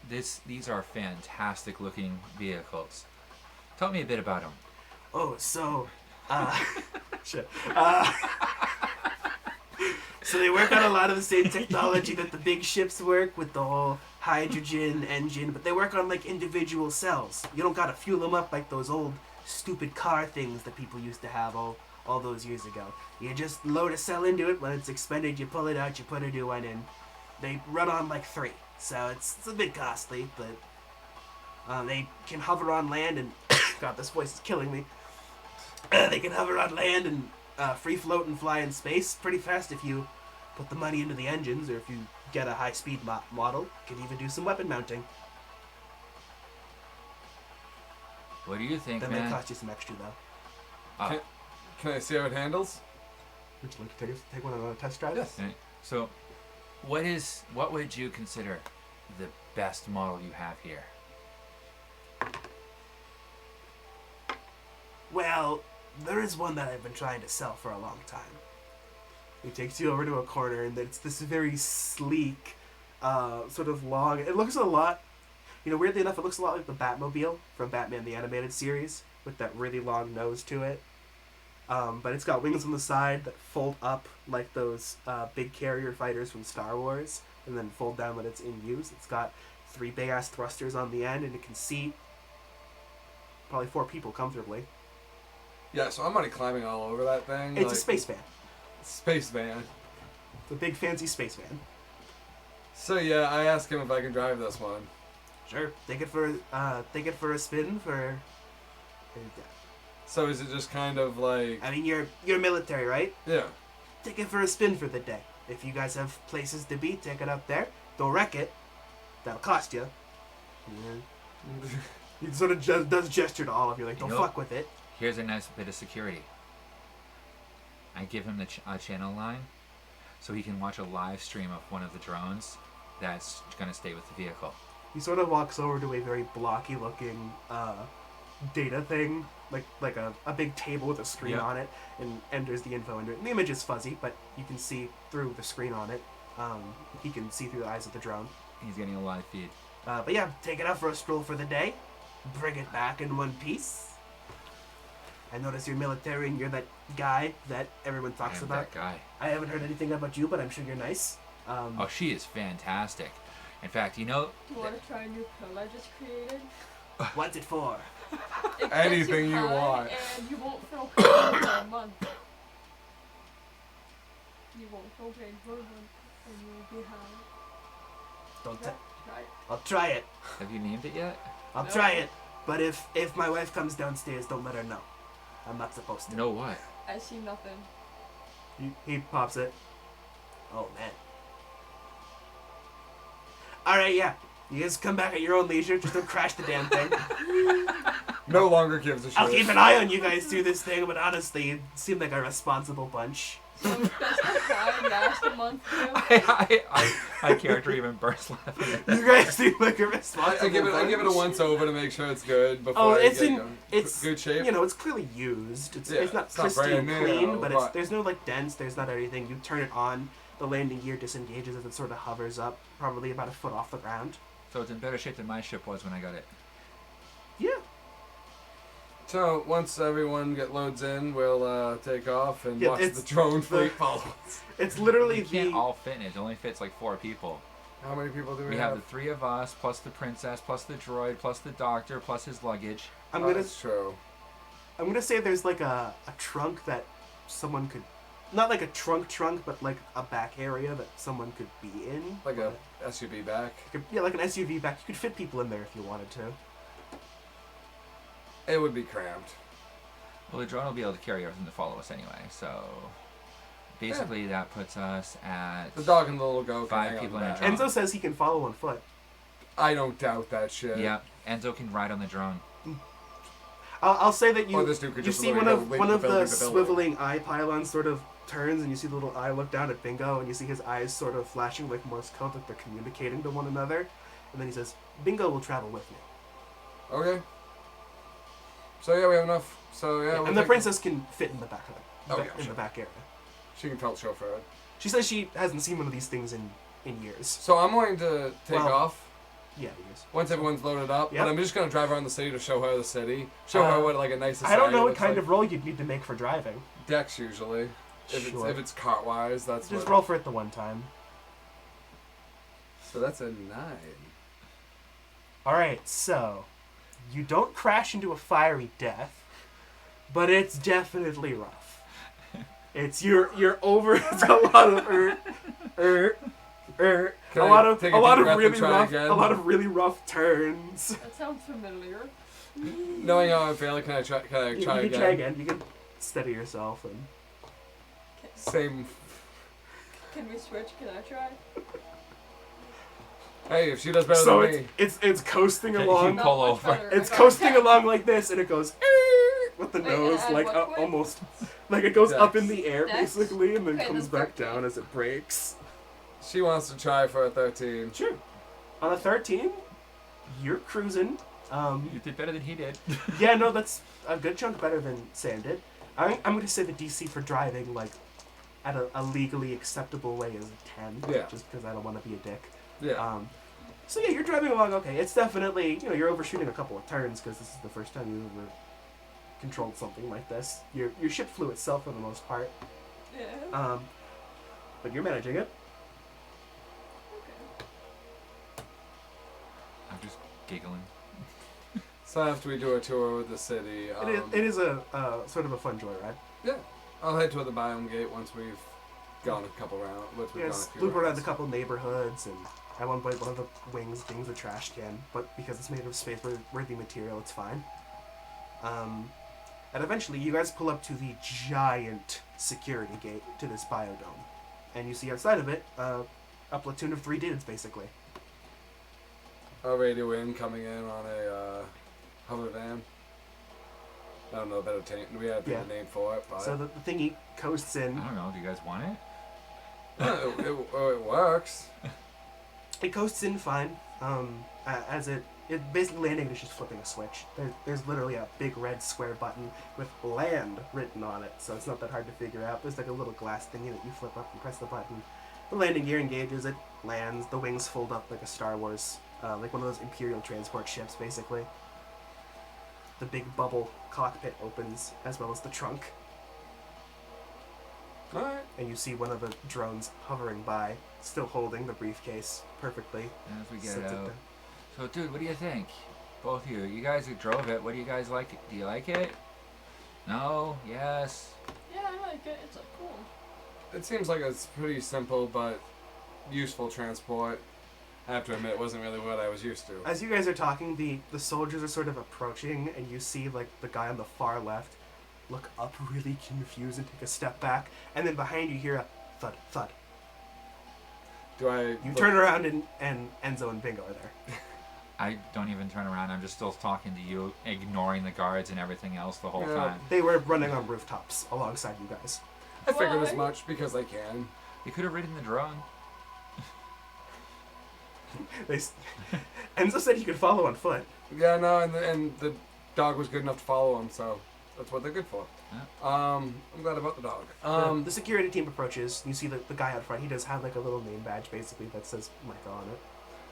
These are fantastic looking vehicles. Tell me a bit about them. Oh, so, shit. So they work on a lot of the same technology that the big ships work with the whole hydrogen engine, but they work on like individual cells. You don't gotta fuel them up like those old stupid car things that people used to have all those years ago. You just load a cell into it. When it's expended, you pull it out, you put a new one in. They run on like 3, so it's a bit costly, but they can hover on land and God, this voice is killing me. They can hover on land and free float and fly in space pretty fast if you put the money into the engines, or if you get a high speed model. You can even do some weapon mounting. What do you think, Then man? they cost you some extra though. Ah, Can I see how it handles? Would you like to take one on a test drive? Yes. okay. So, what would you consider the best model you have here? Well, there is one that I've been trying to sell for a long time. It takes you over to a corner, and it's this very sleek, sort of long. It looks a lot, weirdly enough, it looks a lot like the Batmobile from Batman the Animated Series, with that really long nose to it. But it's got wings on the side that fold up like those big carrier fighters from Star Wars, and then fold down when it's in use. It's got 3 big ass thrusters on the end, and it can seat probably 4 people comfortably. Yeah, so I'm already climbing all over that thing. It's a space van. Space van. It's a big fancy space van. So yeah, I asked him if I can drive this one. Sure. Take it for a spin for. So is it just kind of like, I mean, you're military, right? yeah. Take it for a spin for the day. If you guys have places to be, take it up there. Don't wreck it. That'll cost you. He sort of does gesture to all of you, like, don't Nope. fuck with it. Here's a nice bit of security. I give him the channel line, so he can watch a live stream of one of the drones that's gonna stay with the vehicle. He sort of walks over to a very blocky looking data thing, like a big table with a screen Yep. on it, and enters the info into it. And the image is fuzzy, but you can see through the screen on it. He can see through the eyes of the drone. He's getting a live feed. But yeah, take it out for a stroll for the day. Bring it back in one piece. I notice you're military and you're that guy that everyone I talks am about. that guy. I haven't heard anything about you, but I'm sure you're nice. Oh, she is fantastic. In fact, Do you want to try a new pill I just created? What's it for? It gets Anything you high want. And you won't feel pain for a month. You won't feel pain for a month, and you'll be high. Don't. Try it. I'll try it. have you named it yet? I'll No. try it. But if my wife comes downstairs, don't let her know. I'm not supposed to. No what? I see nothing. He pops it. Oh, man. Alright, yeah. You guys come back at your own leisure. Just don't crash the damn thing. No longer gives a shit. I'll keep an eye on you guys through this thing, but honestly, you seem like a responsible bunch. So does the guy last a month too? I character even burst laughing at that. You guys seem like a responsible I give it a bunch. once over to make sure it's good before Oh, I it's get in going. it's good shape. You know, it's clearly used. It's Yeah, not it's not pristine brand new, clean, but it's but- there's no like dents. There's not anything. You turn it on, the landing gear disengages as it sort of hovers up, probably about a foot off the ground. So it's in better shape than my ship was when I got it. Yeah. So once everyone loads in, we'll take off and Yeah, watch it's the drone the- fleet follow us. It's literally You can't the. all fit in it. It only fits like 4 people. How many people do we We have the 3 of us, plus the princess, plus the droid, plus the doctor, plus his luggage. I'm Oh, gonna that's true. say there's like a trunk that someone could, not like a trunk, but like a back area that someone could be in. Like a SUV back. Yeah, like an SUV back. You could fit people in there if you wanted to. It would be cramped. Well, the drone will be able to carry everything to follow us anyway. So basically, that puts us at. The dog and the little goat. can 5 hang on people the in a back. drone. Enzo says he can follow on foot. I don't doubt that shit. Yeah, Enzo can ride on the drone. I'll say that Or this dude could you just see one literally of go one link of the the building to swiveling eye pylons sort of turns, and you see the little eye look down at Bingo, and you see his eyes sort of flashing like Morse code, like they're communicating to one another. And then he says, "Bingo will travel with me." Okay. So yeah, we have enough. So yeah, we'll and the take- princess can fit in the back of it, Okay, in sure. the back area. She can felt chauffeur it. She says she hasn't seen one of these things in years. So I'm going to take Well, off Yeah, years. once everyone's loaded up. Yep. But I'm just gonna drive around the city to show her the city. Show her what like a nice. I don't know what looks kind like. of roll you'd need to make for driving. Dex usually. Sure. If it's cart wise, that's Just what. roll for it the one time. So that's a 9. All right, so you don't crash into a fiery death, but it's definitely rough. You're over. It's a lot of Can a I lot of take a a lot deep of breath and really try rough again? a lot of really rough turns. That sounds familiar. Knowing how I'm feeling, can I try? Can I You try can again? try again. You can steady yourself and Same. Can we switch? Can I try? Hey, if she does better so than me. it's coasting Okay, along. you pull Not much over. better. It's I got coasting 10. along like this, and it goes with the Wait, nose, and like what way? almost like it goes up in Dex. the air Dex? basically, and then Okay, comes then back 13. down as it breaks. She wants to try for a 13. Sure. On a 13, you're cruising. You did better than he did. Yeah, no, that's a good chunk better than Sam did. I'm going to say the DC for driving, like, at a legally acceptable way is a 10. Yeah. Just because I don't want to be a dick. Yeah. So yeah, you're driving along okay. It's definitely, you're overshooting a couple of turns because this is the first time you ever controlled something like this. Your ship flew itself for the most part. Yeah. But you're managing it. Okay. I'm just giggling. So after we do a tour of the city, It is a sort of a fun joyride. yeah, I'll head toward the biome gate once we've gone a couple rounds. Once we've Yes, gone a few loop around rounds. a couple neighborhoods, and at one point one of the wings dings a trash can, but because it's made of space-worthy material, it's fine. And eventually you guys pull up to the giant security gate to this biodome. And you see outside of it a platoon of 3 dudes, basically. A radio in coming in on a hover van. I don't know a better we have a Yeah. name for it, but So the thingy coasts I in. don't know. Do you guys want it? it works. It coasts in fine. As it basically landing is just flipping a switch. There's literally a big red square button with land written on it, so it's not that hard to figure out. There's like a little glass thingy that you flip up and press the button. The landing gear engages, it lands, the wings fold up like a Star Wars, like one of those Imperial transport ships, basically. The big bubble cockpit opens, as well as the trunk, Alright. and you see one of the drones hovering by, still holding the briefcase perfectly. As we get Sets it it out. down. So, dude, what do you think? Both of you. You guys who drove it, what do you guys like? Do you like it? No? Yes? Yeah, I like it. It's cool. It seems like it's pretty simple but useful transport. I have to admit, it wasn't really what I was used to. As you guys are talking, the soldiers are sort of approaching, and you see like the guy on the far left look up really confused and take a step back, and then behind you hear a thud, thud. Do I? You look- turn around and Enzo and Bingo are there. I don't even turn around. I'm just still talking to you, ignoring the guards and everything else the whole Yeah. time. They were running on rooftops alongside you guys. I figured as Why? much because I can. You could have ridden the drone. Enzo said he could follow on foot. Yeah, no, and the dog was good enough to follow him, so that's what they're good for. I'm glad about the dog. The security team approaches. You see the guy out front. He does have like a little name badge, basically, that says Micah on it.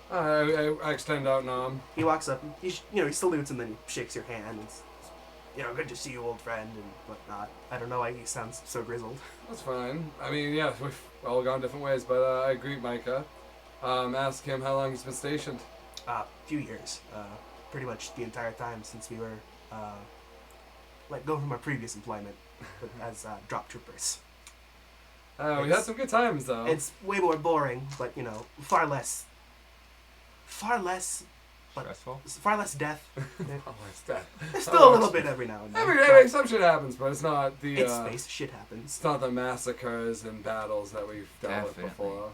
I extend out Nom. He walks up. He salutes and then he shakes your hand. It's, good to see you, old friend, and whatnot. I don't know why he sounds so grizzled. That's fine. I mean, yeah, we've all gone different ways, but I greet Micah. Ask him how long he's been stationed. Few years. Pretty much the entire time since we were let go from our previous employment as drop troopers. We had some good times, though. It's way more boring, but far less, Stressful. far less death. Oh, it's dead. There's still a little bit every now and then. Every some shit happens, but it's not the. It's space. Shit happens. It's not the massacres and battles that we've dealt with Definitely. before.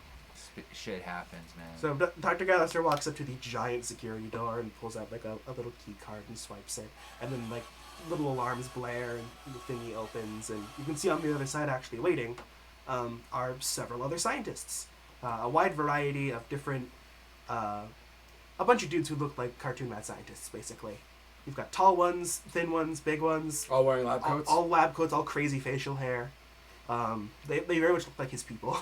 Shit happens, man. So Dr. Gallister walks up to the giant security door and pulls out like a little key card and swipes it, and then like little alarms blare and the thingy opens, and you can see on the other side actually waiting are several other scientists, a wide variety of different, a bunch of dudes who look like cartoon mad scientists basically. You've got tall ones, thin ones, big ones, All wearing lab coats. all lab coats, all crazy facial hair. They very much look like his people.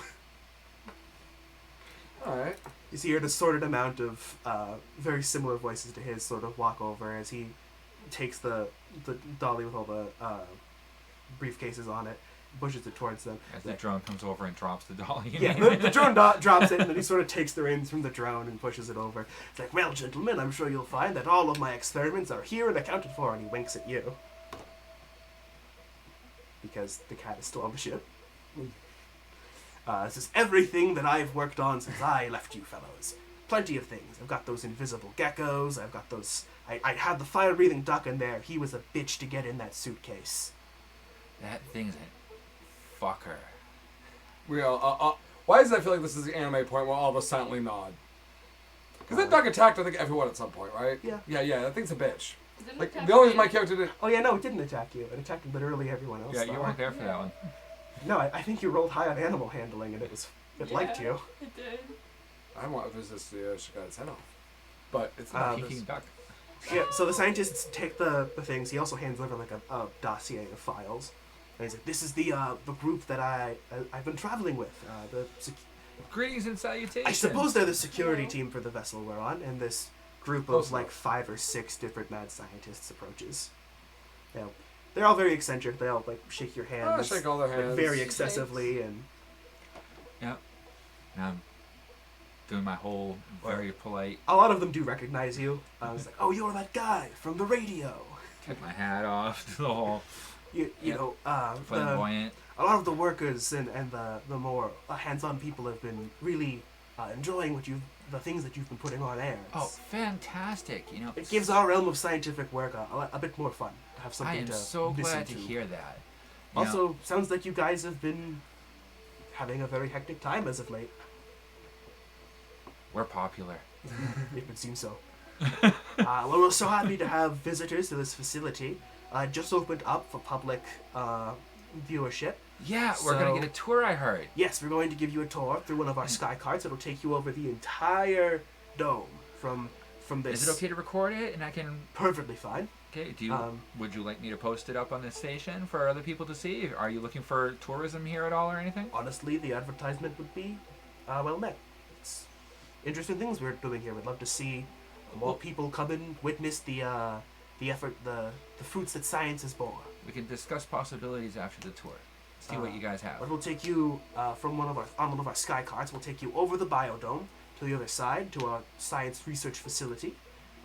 All right. You see here the assorted amount of very similar voices to his sort of walk over as he takes the dolly with all the briefcases on it, pushes it towards them. As the drone comes over and drops the dolly. Yeah, the drone drops it, and then he sort of takes the reins from the drone and pushes it over. It's like, well, gentlemen, I'm sure you'll find that all of my experiments are here and accounted for, and he winks at you. Because the cat is still on the ship. This is everything that I've worked on since I left you fellows. Plenty of things. I've got those invisible geckos, I've got those... I had the fire-breathing duck in there. He was a bitch to get in that suitcase. That thing's a fucker. We all. Why does that feel like this is the anime point where all of us silently nod? Because that dog attacked, I think, everyone at some point, right? Yeah. Yeah. That thing's a bitch. It didn't Like attack the only reason me. my character did. Oh yeah, no, it didn't attack you. It attacked literally everyone else. Yeah, you though. weren't there for that one. No, I think you rolled high on animal handling, and it liked Yeah. you. It did. I want to resist the she got its head off, but it's Um, not. Peking duck. Yeah, so the scientists take the things. He also hands over like a dossier of files, and he's like, "This is the group that I've been traveling with. Greetings and salutations. I suppose they're the security team for the vessel we're on, and this group of Close like enough. 5 or 6 different mad scientists approaches. They're all very eccentric. They all like shake your hand, I shake all their hands. very excessively, and Yep. And I'm doing my whole very polite, a lot of them do recognize you. I was like, "Oh, you're that guy from the radio." take my hat off to the whole You Yep. know, flamboyant. a lot of the workers and the more hands-on people have been really enjoying the things that you've been putting on air. Oh, fantastic! You know, It gives our realm of scientific work a bit more fun to have I something am to so listen glad to. to hear that. You know, Also, sounds like you guys have been having a very hectic time as of late. we're popular. It would seem so. Well, we're so happy to have visitors to this facility. Just opened up for public viewership. Yeah, we're gonna So- get a tour. I heard. Yes, we're going to give you a tour through one of our sky carts. It'll take you over the entire dome from this. Is it okay to record it? And I can. Perfectly fine. Okay. Do you? Um, would you like me to post it up on the station for other people to see? Are you looking for tourism here at all or anything? Honestly, the advertisement would be well met. It's interesting things we're doing here. We'd love to see more Well- people come and witness the effort, the fruits that science has borne. We can discuss possibilities after the tour. See what you guys have. But we'll take you on one of our sky carts. We'll take you over the biodome to the other side to our science research facility.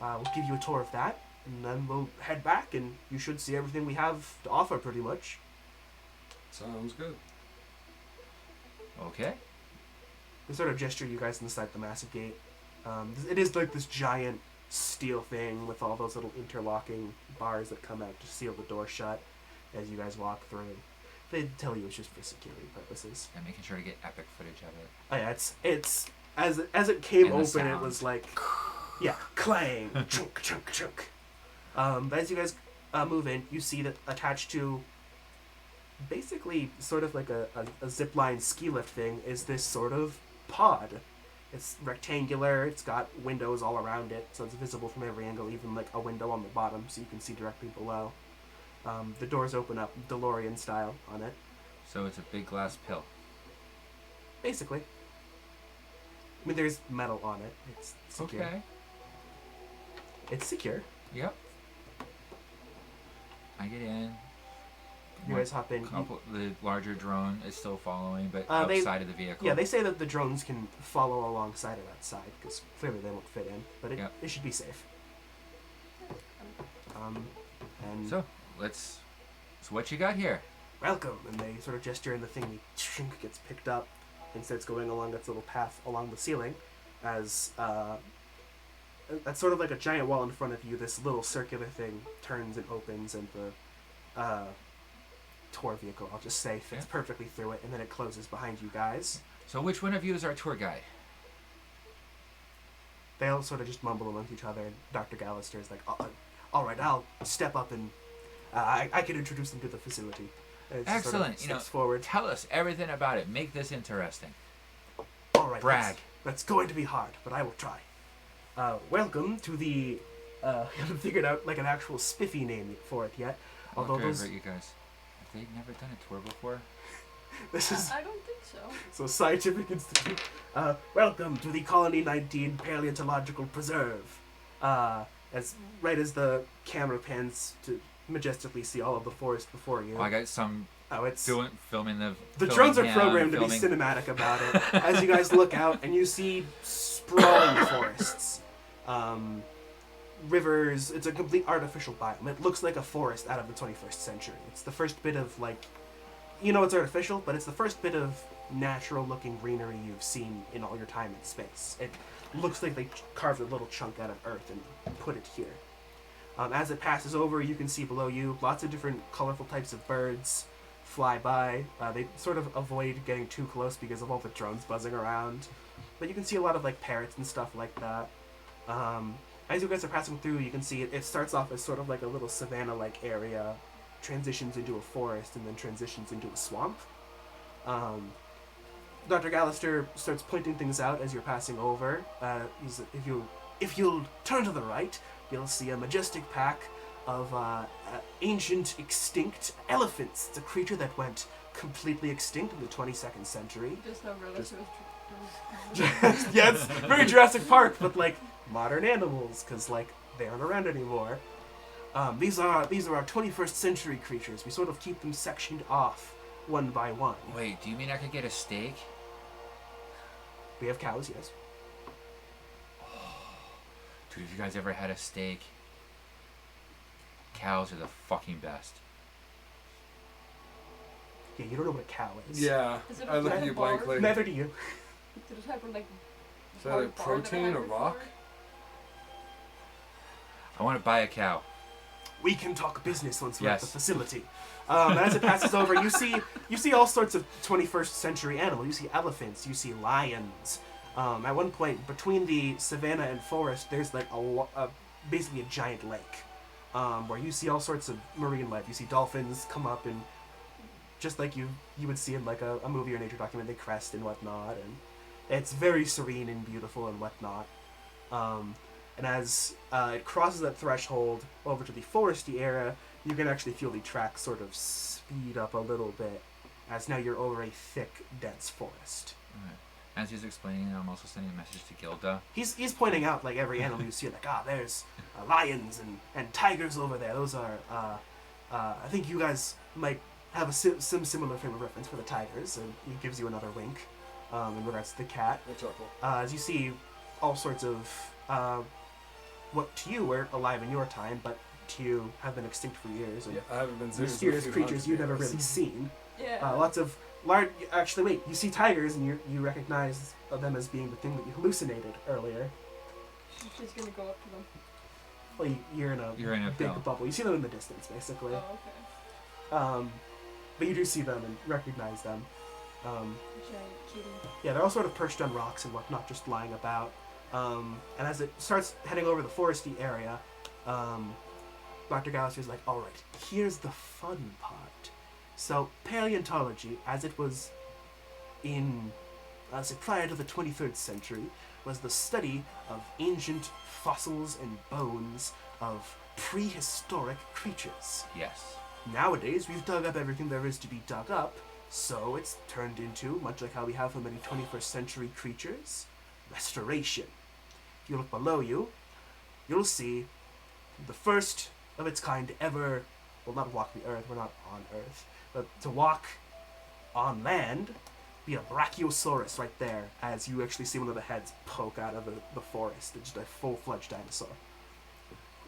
We'll give you a tour of that, and then we'll head back, and you should see everything we have to offer, pretty much. Sounds good. Okay. They sort of gesture you guys inside the massive gate. It is like this giant steel thing with all those little interlocking bars that come out to seal the door shut. as you guys walk through. They tell you it's just for security purposes. And making sure to get epic footage of it. Oh yeah, it's as it came And the open, it sound. was like, yeah, clang, chunk, chunk, chunk. But as you guys move in, you see that attached to basically sort of like a zipline ski lift thing is this sort of pod. It's rectangular, it's got windows all around it, so it's visible from every angle, even like a window on the bottom so you can see directly below. The doors open up DeLorean style on it, So it's a big glass pill. basically. I mean, there's metal on it. It's secure. Okay. It's secure. Yep. I get in. You guys hop in. The larger drone is still following, but They- outside of the vehicle. Yeah, they say that the drones can follow alongside of that side because clearly they won't fit in, but it, Yep. it should be safe. And So what you got here? welcome, and they sort of gesture, and the thing gets picked up and starts going along its little path along the ceiling, as that's sort of like a giant wall in front of you. This little circular thing turns and opens, and the tour vehicle, I'll just say, fits Yeah. perfectly through it, and then it closes behind you guys. So which one of you is our tour guide? They all sort of just mumble amongst each other, and Dr. Gallister is like, all right, I'll step up and I can introduce them to the facility. And she sort of Excellent. steps forward. Tell us everything about it. Make this interesting. All right, Brag. That's going to be hard, but I will try. Welcome to the. I haven't figured out like an actual spiffy name for it yet. Although Okay, those, right, you guys. Have they never done a tour before? this is I don't think so. so Scientific Institute. Welcome to the Colony 19 Paleontological Preserve. As the camera pans to majestically see all of the forest before you. Oh, I got some it's filming the. the filming drones are him, programmed to be filming- cinematic about it. As you guys look out and you see sprawling forests, rivers. It's a complete artificial biome. It looks like a forest out of the 21st century. It's the first bit of like, it's artificial, but it's the first bit of natural-looking greenery you've seen in all your time in space. It looks like they carved a little chunk out of Earth and put it here. As it passes over, you can see below you lots of different colorful types of birds fly by. They sort of avoid getting too close because of all the drones buzzing around. But you can see a lot of like parrots and stuff like that. As you guys are passing through, you can see it starts off as sort of like a little savanna-like area, transitions into a forest, and then transitions into a swamp. Dr. Gallister starts pointing things out as you're passing over. If you'll turn to the right, you'll see a majestic pack of ancient, extinct elephants. It's a creature that went completely extinct in the 22nd century. Just not realize it was. Yeah, it's very Jurassic Park, but like modern animals, because like they aren't around anymore. These are our 21st century creatures. We sort of keep them sectioned off one by one. Wait, do you mean I could get a steak? We have cows, yes. Dude, have you guys ever had a steak? Cows are the fucking best. Yeah, you don't know what a cow is. Yeah, Is it I look a at you bar? blankly. Neither do you. Did it have like? Is that a hard bar that I protein had or rock? before? I want to buy a cow. We can talk business once we're at the Yes. facility. As it passes over, you see all sorts of 21st century animals. You see elephants. You see lions. At one point, between the savannah and forest, there's like basically a giant lake, where you see all sorts of marine life. You see dolphins come up and just like you would see in like a movie or nature document, they crest and whatnot, and it's very serene and beautiful and whatnot. And as it crosses that threshold over to the foresty area, you can actually feel the track sort of speed up a little bit, as now you're over a thick, dense forest. Alright. As he's explaining, I'm also sending a message to Gilda. He's pointing out like every animal you see, like there's lions and tigers over there. Those are I think you guys might have some similar frame of reference for the tigers, and he gives you another wink in regards to the cat. We'll chuckle. As you see all sorts of what to you were alive in your time, but to you have been extinct for years, and Yeah, I haven't been zoos in a mysterious few creatures hundred you've never years. really seen. Yeah. Lots of large. Actually, wait. You see tigers, and you recognize them as being the thing that you hallucinated earlier. She's gonna go up to them. Well, you're in a You're in a big film. bubble. You see them in the distance, basically. Oh, okay. But you do see them and recognize them. Giant kitty. Yeah, they're all sort of perched on rocks and whatnot, just lying about. And as it starts heading over the foresty area, Dr. Gallagher's like, all right, here's the fun part. So, paleontology, as it was in, prior to the 23rd century, was the study of ancient fossils and bones of prehistoric creatures. Yes. Nowadays, we've dug up everything there is to be dug up, so it's turned into, much like how we have for many 21st century creatures, restoration. If you look below you, you'll see the first of its kind ever, well, not walk the earth, we're not on earth, but to walk on land, be a Brachiosaurus right there, as you actually see one of the heads poke out of the forest. It's just a full-fledged dinosaur.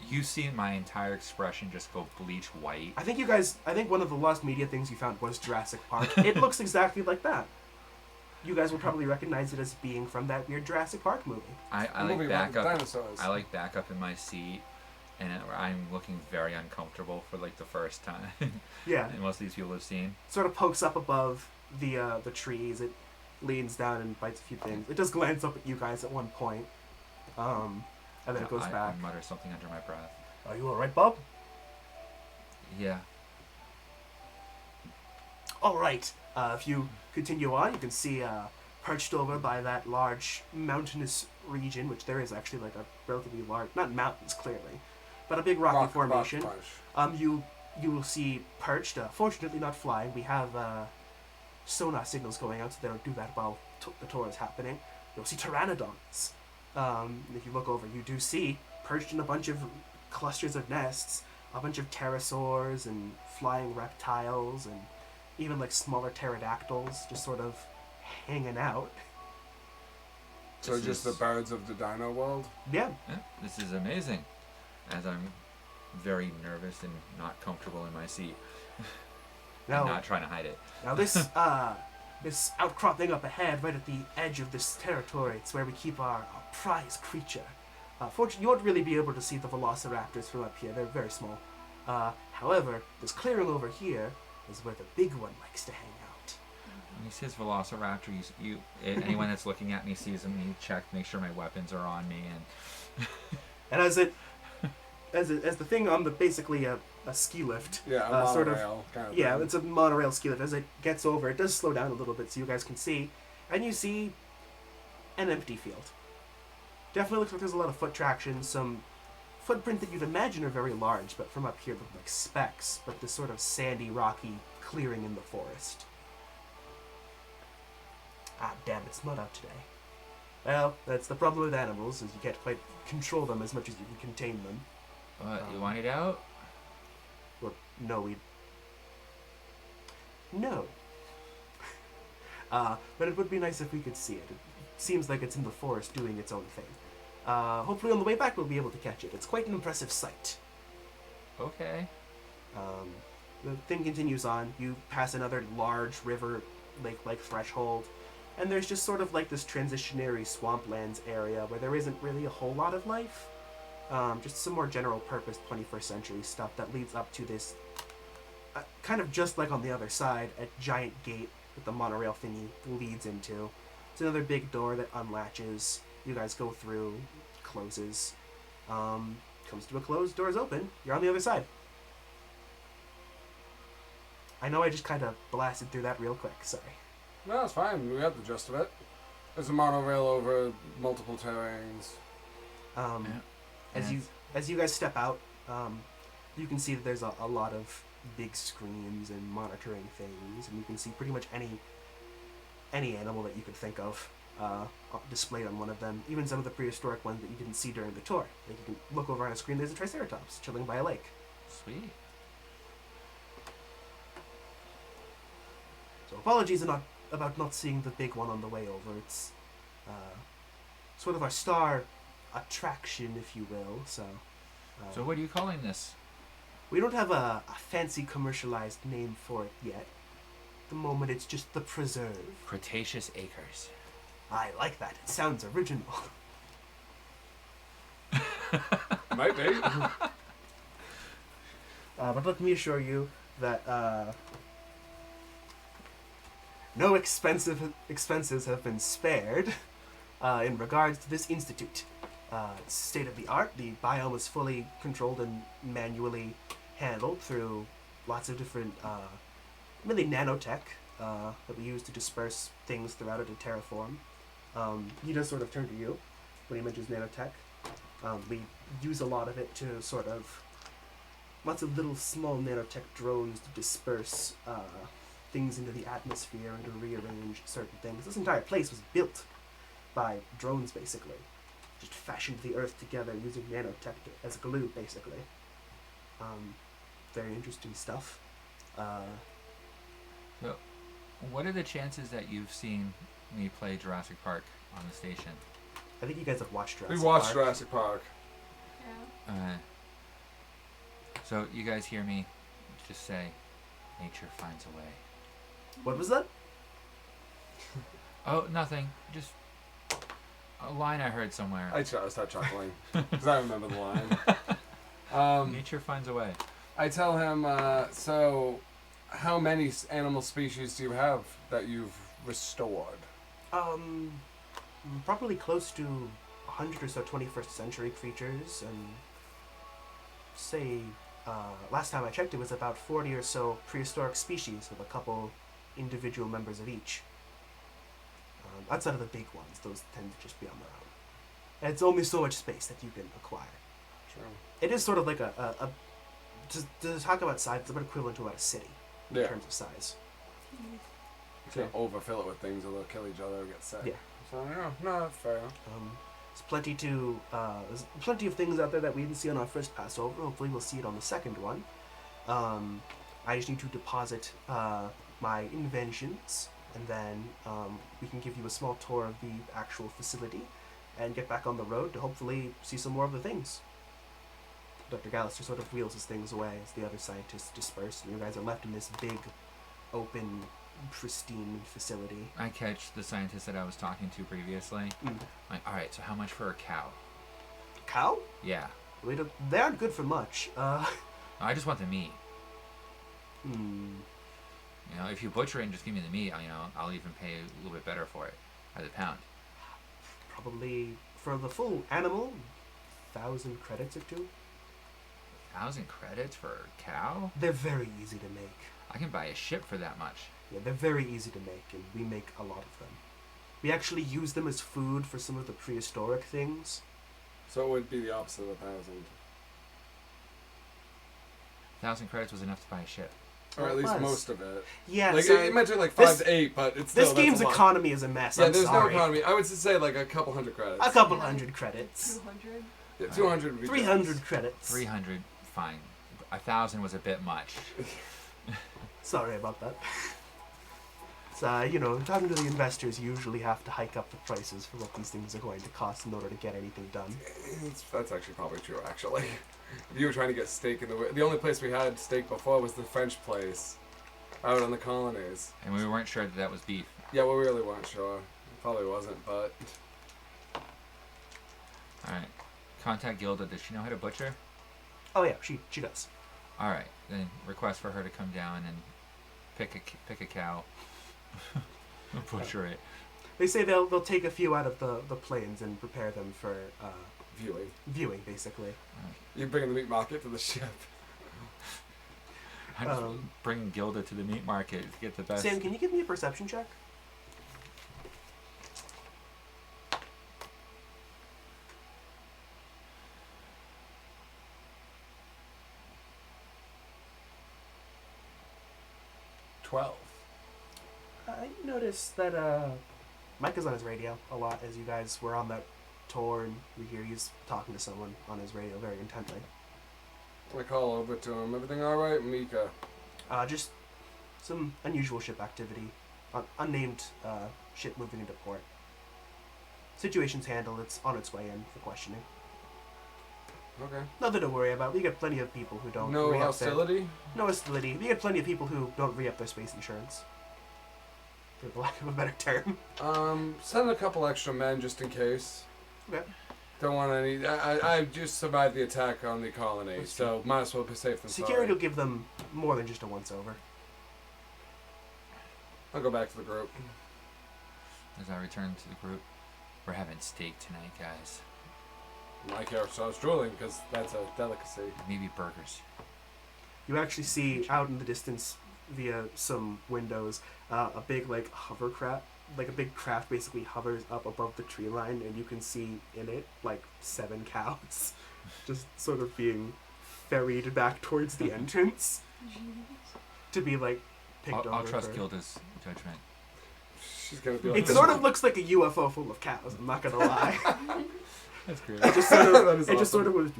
You see my entire expression just go bleach white. I think one of the lost media things you found was Jurassic Park. It looks exactly like that. You guys will probably recognize it as being from that weird Jurassic Park movie. I The like movie about back the up. dinosaurs. I like back up in my seat, and I'm looking very uncomfortable for like the first time. Yeah. And most of these people have seen. Sort of pokes up above the trees. It leans down and bites a few things. It does glance up at you guys at one point. And then it goes I back. mutter something under my breath. Are you alright, Bob? Yeah. Alright. If you continue on, you can see perched over by that large mountainous region, which there is actually like a relatively large, not mountains clearly, but a big rocky formation. You will see perched, fortunately not flying. We have sonar signals going out, so they don't do that while the tour is happening. You'll see pteranodons. If you look over, you do see, perched in a bunch of clusters of nests, a bunch of pterosaurs and flying reptiles and even like smaller pterodactyls just sort of hanging out. So This just is- the birds of the dino world? Yeah. Yeah, this is amazing. As I'm very nervous and not comfortable in my seat. Now, I'm not trying to hide it. now this this outcropping up ahead, right at the edge of this territory, it's where we keep our prize creature. Fortunately, you won't really be able to see the velociraptors from up here; they're very small. However, this clearing over here is where the big one likes to hang out. When he says Velociraptor, anyone that's looking at me sees him. You check, make sure my weapons are on me, and And as the thing on the basically a ski lift, Yeah, a sort of- monorail kind of yeah, thing. it's a monorail ski lift. As it gets over, it does slow down a little bit so you guys can see, and you see an empty field. Definitely looks like there's a lot of foot traction, some footprint that you'd imagine are very large, but from up here look like specks, but this sort of sandy, rocky clearing in the forest. Ah, damn, it's mud out today. Well, that's the problem with animals, is you can't quite control them as much as you can contain them. what? You want it out? Well, no, we... No. But it would be nice if we could see it. It seems like it's in the forest doing its own thing. Hopefully on the way back we'll be able to catch it. It's quite an impressive sight. Okay. The thing continues on. You pass another large river, lake-like threshold, and there's just sort of like this transitionary swamplands area where there isn't really a whole lot of life. Just some more general purpose 21st century stuff that leads up to this, kind of just like on the other side, a giant gate that the monorail thingy leads into. It's another big door that unlatches. You guys go through, closes. Comes to a close, doors open. You're on the other side. I know I just kind of blasted through that real quick, sorry. No, it's fine. We got the gist of it. There's a monorail over multiple terrains. Um, Yeah. As you guys step out, you can see that there's a lot of big screens and monitoring things, and you can see pretty much any animal that you could think of displayed on one of them. Even some of the prehistoric ones that you didn't see during the tour. Like you can look over on a screen. There's a Triceratops chilling by a lake. Sweet. So apologies about not seeing the big one on the way over. It's sort of our star attraction, if you will. So. So what are you calling this? We don't have a fancy commercialized name for it yet. At the moment, it's just the Preserve. Cretaceous Acres. I like that. It sounds original. Might be. But let me assure you, that no expenses have been spared in regards to this institute. It's state of the art. The biome is fully controlled and manually handled through lots of different, really nanotech that we use to disperse things throughout it to terraform. He does sort of turn to you when he mentions nanotech. We use a lot of it to sort of lots of little small nanotech drones to disperse things into the atmosphere and to rearrange certain things. This entire place was built by drones, basically. Just fashioned the earth together using nanotech as glue, basically. Very interesting stuff. So, what are the chances that you've seen me play Jurassic Park on the station? I think you guys have watched Jurassic We watched Park. Jurassic Park. Yeah. So you guys hear me just say, nature finds a way. What was that? Oh, nothing. Just a line I heard somewhere. I start chuckling because I remember the line. Nature finds a way. I tell him, so how many animal species do you have that you've restored? Probably close to 100 or so 21st century creatures, and say, last time I checked, it was about 40 or so prehistoric species with a couple individual members of each. Outside of the big ones, those tend to just be on their own. And it's only so much space that you can acquire. True. It is sort of like to talk about size, it's about equivalent to about a city in Yeah. terms of size. To overfill it with things or they'll kill each other or get sick. Yeah. So, yeah, no, that's fair. There's plenty of things out there that we didn't see on our first Passover. Hopefully we'll see it on the second one. I just need to deposit my inventions, and then we can give you a small tour of the actual facility and get back on the road to hopefully see some more of the things. Dr. Gallister sort of wheels his things away as the other scientists disperse, and you guys are left in this big, open, pristine facility. I catch the scientist that I was talking to previously. Like, all right, so how much for a cow? Cow? Yeah. They aren't good for much. I just want the meat. Hmm. You know, if you butcher it and just give me the meat, I'll even pay a little bit better for it by the pound. Probably for the full animal, 1,000 credits or two. 1,000 credits for a cow? They're very easy to make. I can buy a ship for that much. Yeah, they're very easy to make, and we make a lot of them. We actually use them as food for some of the prehistoric things. So it would be the opposite of 1,000. 1,000 credits was enough to buy a ship. Or at It least was. most of it. Yeah, Like, sorry. it mentioned like This- 5 to 8, but it's still, This that's game's a lot. economy is a mess. Yeah, I'm there's sorry. no economy. I would just say like a couple hundred credits. A couple hundred credits. 200. Yeah, 200 would be 300 generous. credits. 300, fine. 1,000 was a bit much. Sorry about that. So, talking to the investors, you usually have to hike up the prices for what these things are going to cost in order to get anything done. That's actually probably true, actually. If you were trying to get steak the only place we had steak before was the French place out in the colonies. And we weren't sure that that was beef. Yeah, we really weren't sure. It probably wasn't, but Alright. Contact Gilda. Does she know how to butcher? Oh yeah, she does. Alright. Then request for her to come down and pick a cow. Butcher it. They say they'll take a few out of the plains and prepare them for viewing. basically. You bring the meat market to the ship. I'm just Um, bringing Gilda to the meat market to get the best. Sam, can you give me a perception check? $12. You notice that Mike is on his radio a lot as you guys were on that tour, and we hear he's talking to someone on his radio very intently. I call over to him. Everything all right, Mika? Just some unusual ship activity. Unnamed ship moving into port. Situation's handled. It's on its way in for questioning. Okay. Nothing to worry about. We get plenty of people who don't No re-up hostility? No hostility. We get plenty of people who don't re-up their space insurance. For the lack of a better term. Send a couple extra men just in case. Okay. Don't want any. I just survived the attack on the colony, That's so might as well be safe than Security sorry. will give them more than just a once over. I'll go back to the group. As I return to the group, we're having steak tonight, guys. My character starts drooling because that's a delicacy. Maybe burgers. You actually see out in the distance via some windows a big like hovercraft, like a big craft basically hovers up above the tree line, and you can see in it like 7 cows just sort of being ferried back towards the entrance to be like picked over. I'll trust for- Gilda's judgment. She's gonna be like, It sort of looks like a UFO full of cows. I'm not gonna lie. That's great. It just sort of, That is it just awesome. sort of was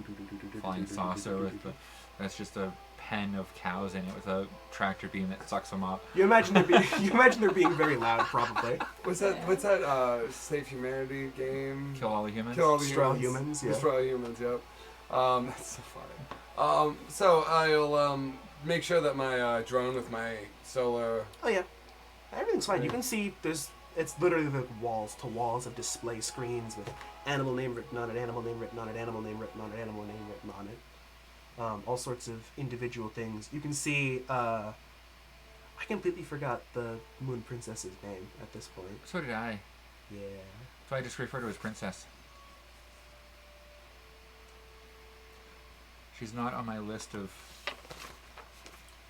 Flying saucer with the, that's just a pen of cows in it with a tractor beam that sucks them up. You imagine they're being very loud, probably. what's that Save Humanity game? Kill all the humans. Kill all the Destroy humans. humans, yeah. Destroy all humans, yep. That's so funny. So I'll make sure that my drone with my solar. Oh yeah, everything's fine. You can see it's literally like walls to walls of display screens with animal name written on it, animal name written on it, animal name written on it, animal name written on it. All sorts of individual things. You can see. I completely forgot the Moon Princess's name at this point. So did I. Yeah. So I just refer to her as Princess. She's not on my list of.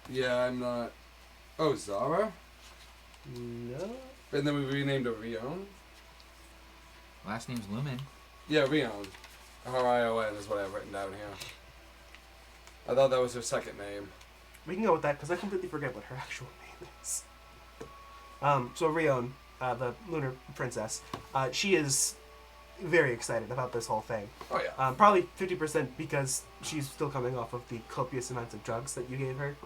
Yeah, I'm not. Oh, Zara? No. And then we renamed her Rion? Last name's Lumen. Yeah, Rion. R-I-O-N is what I have written down here. I thought that was her second name. We can go with that because I completely forget what her actual name is. So Rion, the Lunar Princess, she is very excited about this whole thing. Oh, yeah. Probably 50% because she's still coming off of the copious amounts of drugs that you gave her.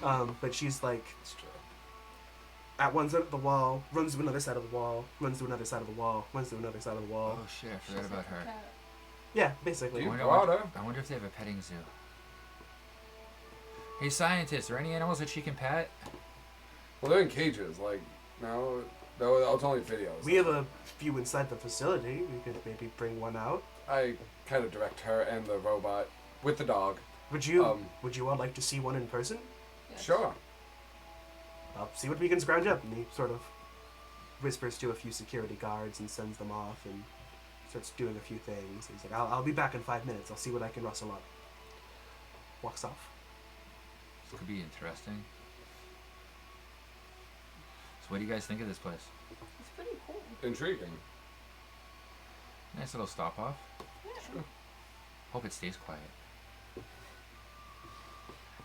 But she's like That's true. at one side of the wall, runs to another side of the wall, runs to another side of the wall, runs to another side of the wall. Oh shit, I forgot She's about like a her. cat. Yeah, basically. You I brought her. wonder if they have a petting zoo. Hey scientists, are any animals that she can pet? Well, they're in cages. Like, no, it's only videos. We have a few inside the facility. We could maybe bring one out. I kind of direct her and the robot with the dog. Would you Um, Would you all like to see one in person? Yes. Sure. I'll see what we can scrounge up. And he sort of whispers to a few security guards and sends them off and starts doing a few things. He's like, I'll be back in 5 minutes. I'll see what I can rustle up. Walks off. This could be interesting. So what do you guys think of this place? It's pretty cool. Intriguing. Nice little stop off. Yeah. Sure. Hope it stays quiet.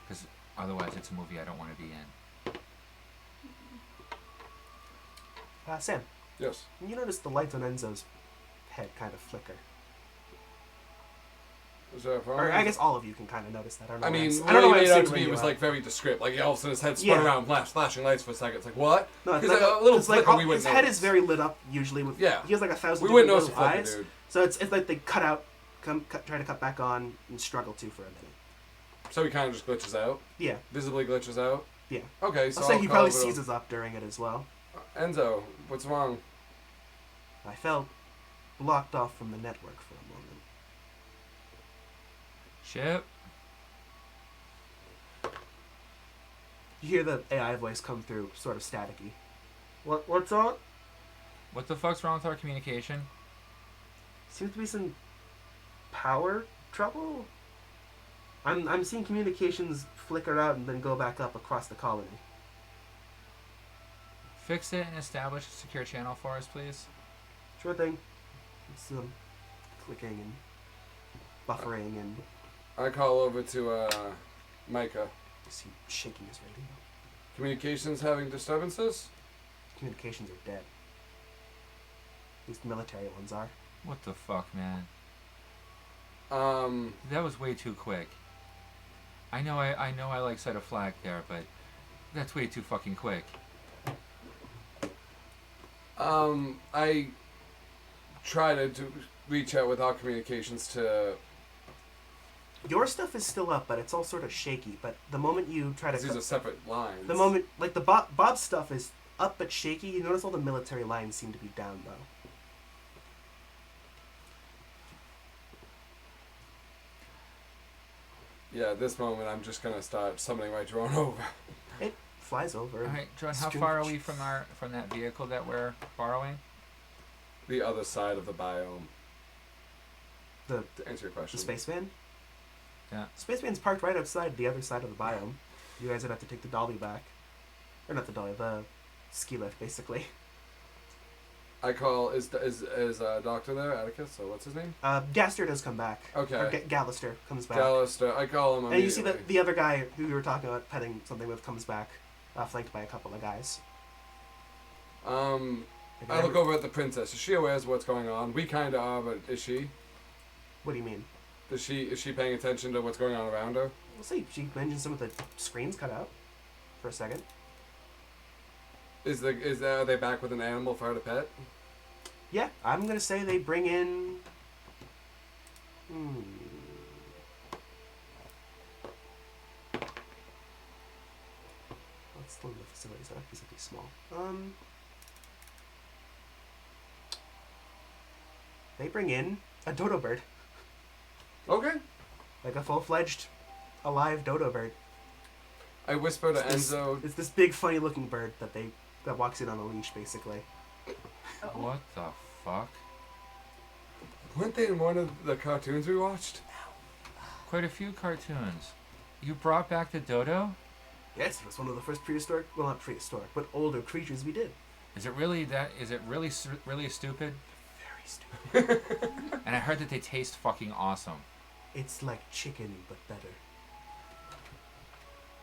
Because otherwise it's a movie I don't want to be in. Sam, Yes. you notice the lights on Enzo's head kind of flicker. Is that a problem? Or I guess all of you can kind of notice that. I don't know. I why mean, I'm s- what I don't know he why I'm made out to singling me you was out. like very descript. Like all of a sudden his head spun Yeah. around, flashing lights for a second. It's like what? No, it's He's like, like a little it's like flicker we his wouldn't head notice. is very lit up usually with. Yeah. He has like 1,000 We wouldn't different notice a little flicker, eyes. dude. So it's like they cut out, try to cut back on and struggle to for a minute. So he kind of just glitches out. Yeah, Visibly glitches out. yeah. Okay, so I'll say he call probably over to- seizes up during it as well. Enzo, what's wrong? I felt blocked off from the network for a moment. Ship. You hear the AI voice come through, sort of staticky. What's up? What the fuck's wrong with our communication? Seems to be some power trouble. I'm seeing communications flicker out and then go back up across the colony. Fix it and establish a secure channel for us, please. Sure thing. It's clicking and buffering and I call over to Micah. is he shaking his radio? Communications having disturbances? Communications are dead. At least the military ones are. What the fuck, man? Um, That was way too quick. I know I like set a flag there, but that's way too fucking quick. I try to reach out with our communications to. Your stuff is still up, but it's all sort of shaky. But the moment you try to These are separate lines. the moment like the Bob's stuff is up but shaky, you notice all the military lines seem to be down though. Yeah, at this moment, I'm just gonna start summoning my drone over. It flies over. All right, John. How Scooch. far are we from that vehicle that we're borrowing? The other side of the biome. The To answer your the question. space van. Yeah. Space van's parked right outside the other side of the biome. You guys would have to take the dolly back, or not the dolly, the ski lift, basically. I call is Doctor there, Atticus? So what's his name? Gaster does come back. Okay. Or Gallister comes back. Gallister. I call him And you see immediately. the other guy who you were talking about petting something with comes back, flanked by a couple of guys. I look over at the princess. Is she aware of what's going on? We kind of are, but is she? What do you mean? Is she paying attention to what's going on around her? We'll see. She mentioned some of the screens cut out for a second. Are they back with an animal for her to pet? Yeah, I'm gonna say they bring in. What's the limit of facilities? That is pretty small. They bring in a dodo bird, Okay. like a full-fledged, alive dodo bird. I whisper to It's Enzo. It's this big, funny-looking bird that walks in on a leash, basically. Oh. What the fuck? Weren't they in one of the cartoons we watched? Quite a few cartoons. You brought back the dodo? Yes, it was one of the first prehistoric, well, not prehistoric, but older creatures we did. Is it really that? Is it really really stupid? Very stupid. And I heard that they taste fucking awesome. It's like chicken, but better.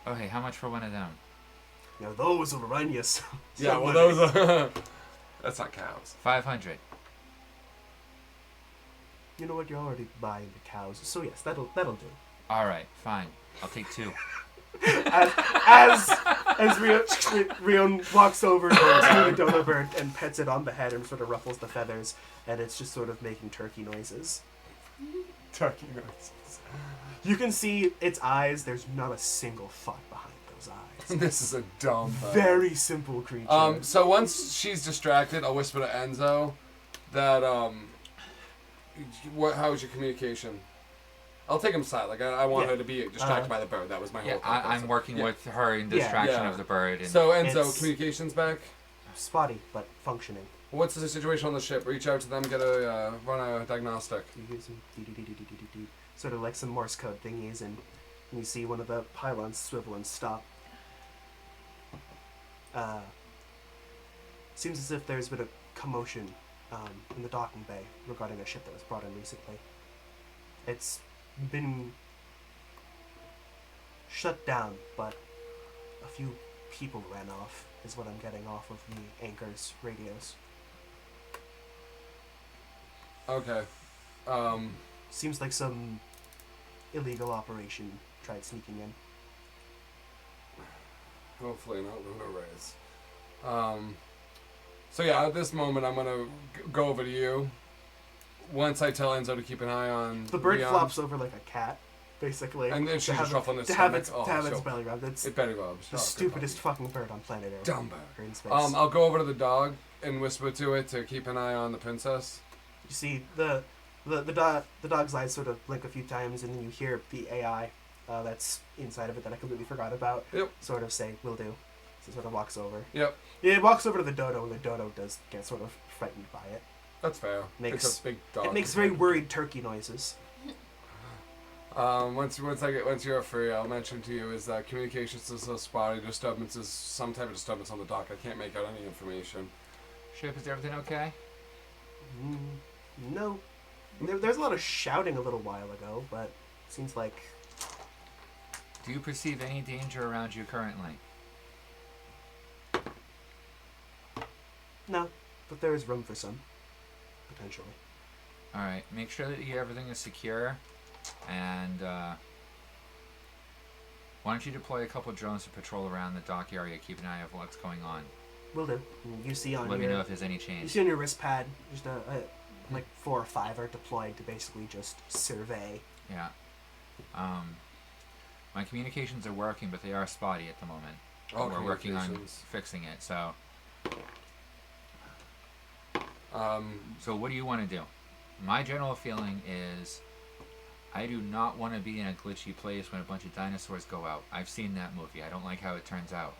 Okay, how much for one of them? Now those will run you some Yeah, well, money. those are. That's not cows. 500. You know what? You're already buying the cows, so yes, that'll do. All right, fine. I'll take 2. As Rion walks over to the dodo bird and pets it on the head and sort of ruffles the feathers, and it's just sort of making turkey noises. Turkey noises. You can see its eyes. There's not a single thought behind those eyes. This is a dumb. bird. Very simple creature. So once she's distracted, I'll whisper to Enzo that how's your communication? I'll take him aside. Like I want Yeah. her to be distracted by the bird. That was my Yeah, whole purpose. I'm working Yeah. with her in Yeah. distraction Yeah. of the bird. And So Enzo, It's- communications back. Spotty, but functioning. What's the situation on the ship? Reach out to them, get a run a diagnostic. You hear some dee-dee-dee-dee-dee-dee-dee, sort of like some Morse code thingies, and you see one of the pylons swivel and stop. Seems as if there's been a commotion in the docking bay regarding a ship that was brought in recently. It's been shut down, but a few people ran off, is what I'm getting off of the anchor's radios. Okay. Seems like some illegal operation tried sneaking in. Hopefully not lunar rays. So yeah, at this moment I'm gonna go over to you. Once I tell Enzo to keep an eye on The bird Leon, flops over like a cat, basically. and then to she's have just ruffling its to have stomach. its, to have its so belly rubbed. It's it belly rubs. the Oh, good stupidest puppy. fucking bird on planet Earth. Dumb bird. Or in space. I'll go over to the dog and whisper to it to keep an eye on the princess. You see the dog's eyes sort of blink a few times, and then you hear the AI that's inside of it that I completely forgot about. Yep. Sort of say, "Will do." So it sort of walks over. Yep, Yeah, it walks over to the dodo, and the dodo does get sort of frightened by it. that's fair. Makes- it's a big dog. It makes very worried turkey noises. Once you're free, I'll mention to you is that communications is so spotty. Disturbance is some type of disturbance on the dock. I can't make out any information. ship, is everything okay? No. There's a lot of shouting a little while ago, but seems like Do you perceive any danger around you currently? no, but there is room for some, potentially. All right, make sure that everything is secure, and why don't you deploy a couple drones to patrol around the dock area, keep an eye on what's going on. Will do. You see on Let me your know if there's any you change. see on your wrist pad, just like 4 or 5 are deployed to basically just survey. Yeah. My communications are working, but they are spotty at the moment. Oh, We're working on communications. fixing it. So Um, what do you want to do? My general feeling is I do not want to be in a glitchy place when a bunch of dinosaurs go out. I've seen that movie. I don't like how it turns out.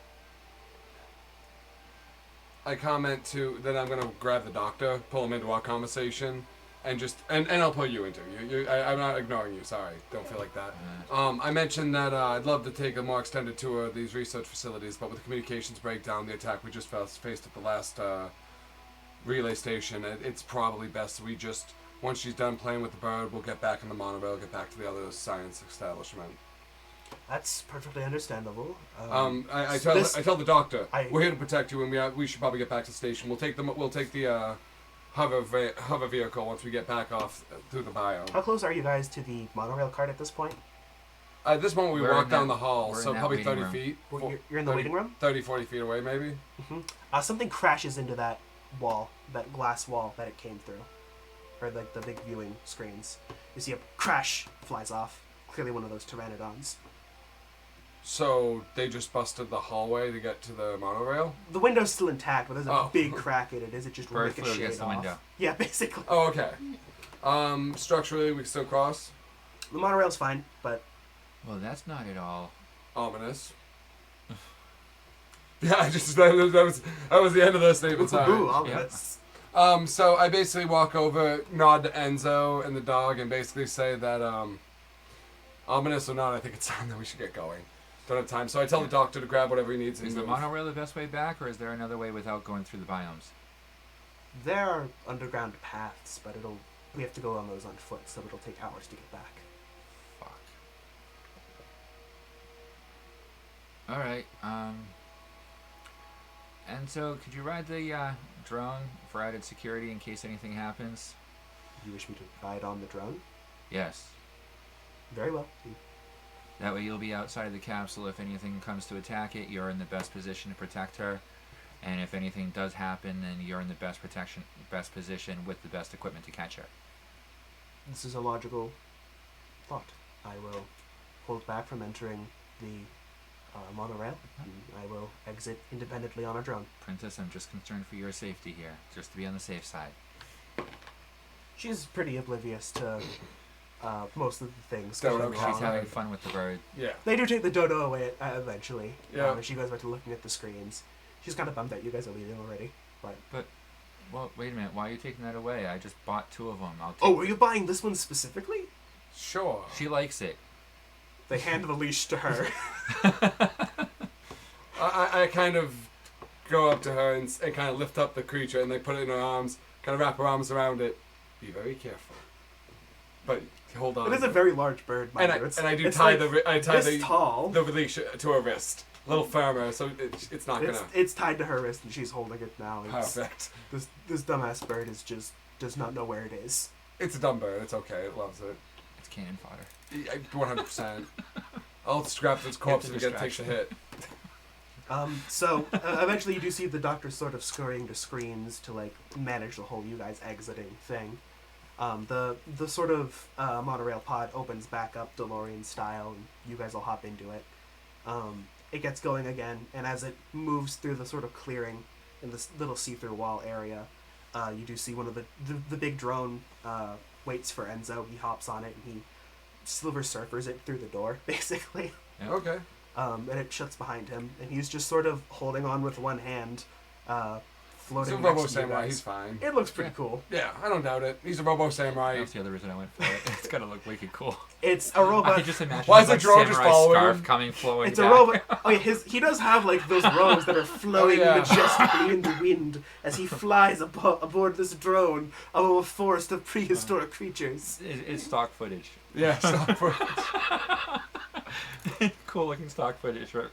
I comment to that I'm gonna grab the doctor, pull him into our conversation, and just and I'll pull you into you. I'm not ignoring you. Sorry, don't feel like that. I mentioned that I'd love to take a more extended tour of these research facilities, but with the communications breakdown, the attack we just faced at the last relay station, it's probably best we just, once she's done playing with the bird, we'll get back in the monorail, get back to the other science establishment. That's perfectly understandable. I tell the doctor I- we're here to protect you, and we should probably get back to the station. We'll take the hover vehicle once we get back off through the biome. How close are you guys to the monorail cart at this point? At this moment, we We're walk in down that- the hall, we're in so that probably waiting 30 room. feet. Well, you're in the 30 waiting room? 30, 40 feet away, maybe. Something crashes into that wall, that glass wall that it came through. Or like the big viewing screens. You see a crash, flies off. Clearly one of those pteranodons. So they just busted the hallway to get to the monorail? The window's still intact, but there's a Oh. big crack in it. Is it just Bird flew ricocheted against the off? window. Yeah, basically. Oh, okay. Structurally, we can still cross. The monorail's fine, but Well, that's not at all. Ominous. Yeah, that was the end of the statement. Sorry. ooh, ominous. So I basically walk over, nod to Enzo and the dog, and basically say that, ominous or not, I think it's time that we should get going. Don't have time. So I tell the doctor to grab whatever he needs. and Is the move. monorail the best way back, or is there another way without going through the biomes? There are underground paths, but we have to go on those on foot, so it'll take hours to get back. Fuck. Alright, and so could you ride the drone for added security in case anything happens? You wish me to ride on the drone? Yes. Very well. That way you'll be outside of the capsule. If anything comes to attack it, you're in the best position to protect her. And if anything does happen, then you're in the best position with the best equipment to catch her. This is a logical thought. I will hold back from entering the monorail, and I will exit independently on a drone. Princess, I'm just concerned for your safety here, just to be on the safe side. She's pretty oblivious to most of the things. Dodo going cow. She's on. having fun with the bird. Yeah. They do take the dodo away eventually. Yeah. As she goes back to looking at the screens. She's kind of bummed that you guys are leaving already. But Well, wait a minute. Why are you taking that away? I just bought 2 of them. I'll take oh, were you buying this one specifically? Sure. She likes it. They hand the leash to her. I kind of go up to her and kind of lift up the creature, and they put it in her arms, kind of wrap her arms around it. Be very careful. But hold on. It is a very large bird, mind you. And I do it's tie like this tall. the leash to her wrist, a little firmer, so it's not gonna. It's tied to her wrist, and she's holding it now. Perfect. This dumbass bird does not know where it is. It's a dumb bird. It's okay. It loves it. It's cannon fodder. 100%. I'll scrap its corpse It's and a take the hit. So eventually you do see the doctor sort of scurrying to screens to like manage the whole you guys exiting thing. The sort of monorail pod opens back up DeLorean style, and you guys will hop into it. It gets going again, and as it moves through the sort of clearing in this little see-through wall area, you do see one of the big drone waits for Enzo. He hops on it and he Silver Surfers it through the door, basically. Yep. Okay. And it shuts behind him, and he's just sort of holding on with one hand, He's floating a next Robo to you Samurai. guys. He's fine. It looks pretty cool. Yeah, I don't doubt it. He's a Robo Samurai. That's the other reason I went for it. It's gotta look wicked cool. It's a I robot. just imagine Why this, is the drone just samurai following scarf him? coming flowing It's a back. robot. Oh, yeah, he does have like those robes that are flowing yeah. majestically in the wind as he flies aboard this drone above a forest of prehistoric creatures. It's stock footage. Yeah, stop for Cool looking stock footage for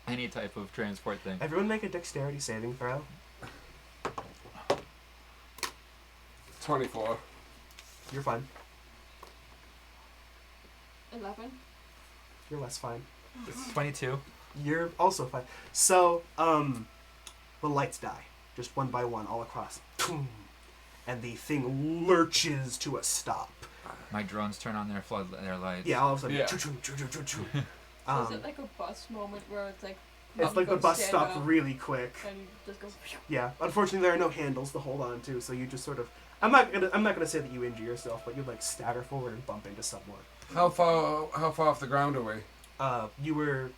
any type of transport thing. Everyone make a dexterity saving throw. 24. You're fine. 11. You're less fine. It's 22. You're also fine. So, the lights die, just one by one, all across. And the thing lurches to a stop. My drones turn on their lights. Yeah, all of a sudden. Yeah. choo-choo, choo-choo, choo-choo. So is it like a bus moment where it's like It's you like the go bus stand stopped up really quick. and just goes Yeah, unfortunately there are no handles to hold on to, so you just sort of I'm not gonna say that you injure yourself, but you like stagger forward and bump into someone. How far off the ground are we? You were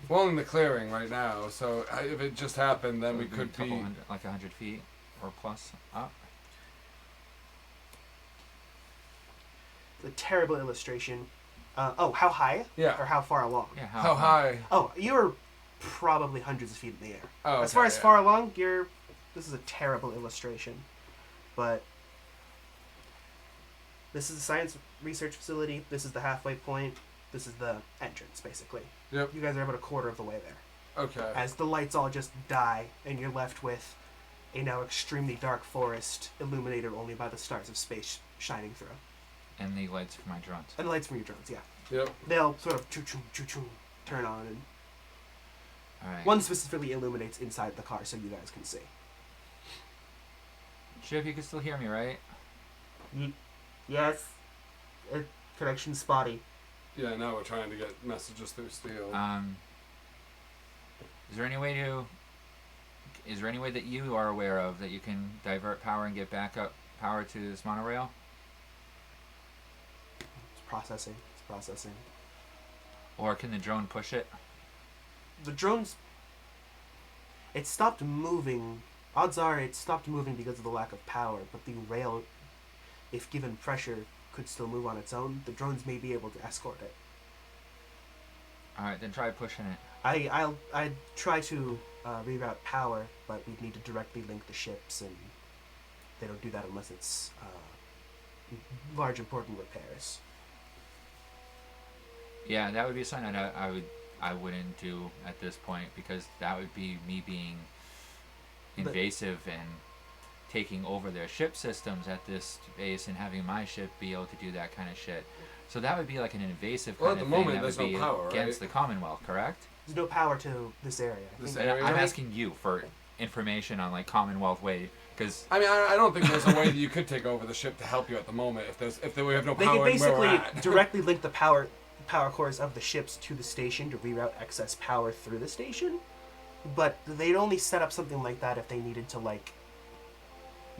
We're in the clearing right now, so if it just happened, then we Maybe could a couple be. hundred, like 100 feet or plus up. a terrible illustration. How high? Yeah. Or how far along? Yeah. How high? Oh, you're probably hundreds of feet in the air. Oh, As far okay, as yeah. far along, this is a terrible illustration, but this is a science research facility. This is the halfway point. This is the entrance, basically. Yep. You guys are about a quarter of the way there. Okay. As the lights all just die, and you're left with a now extremely dark forest, illuminated only by the stars of space shining through. And the lights for my drones. And the lights from your drones, yeah. Yep. They'll sort of choo-choo, turn on, and All right. one specifically illuminates inside the car so you guys can see. Chip, you can still hear me, right? Yes. Connection spotty. Yeah. Now we're trying to get messages through steel. Is there any way that you are aware of that you can divert power and get backup power to this monorail? It's processing. Or can the drone push it? The drones... It stopped moving. Odds are it stopped moving because of the lack of power, but the rail, if given pressure, could still move on its own. The drones may be able to escort it. Alright, then try pushing it. I'd try to reroute power, but we'd need to directly link the ships, and they don't do that unless it's large important repairs. Yeah, that would be something I wouldn't do at this point, because that would be me being invasive and taking over their ship systems at this base and having my ship be able to do that kind of shit. So that would be like an invasive Well, kind at of the thing moment, that would there's be no power, against right? the Commonwealth, correct? There's no power to this area. I This think- area? I'm asking you for information on like Commonwealth way, because I mean, I don't think there's a way that you could take over the ship to help you at the moment if we have no They power. can in where we're basically at. directly link the power cores of the ships to the station to reroute excess power through the station, but they'd only set up something like that if they needed to like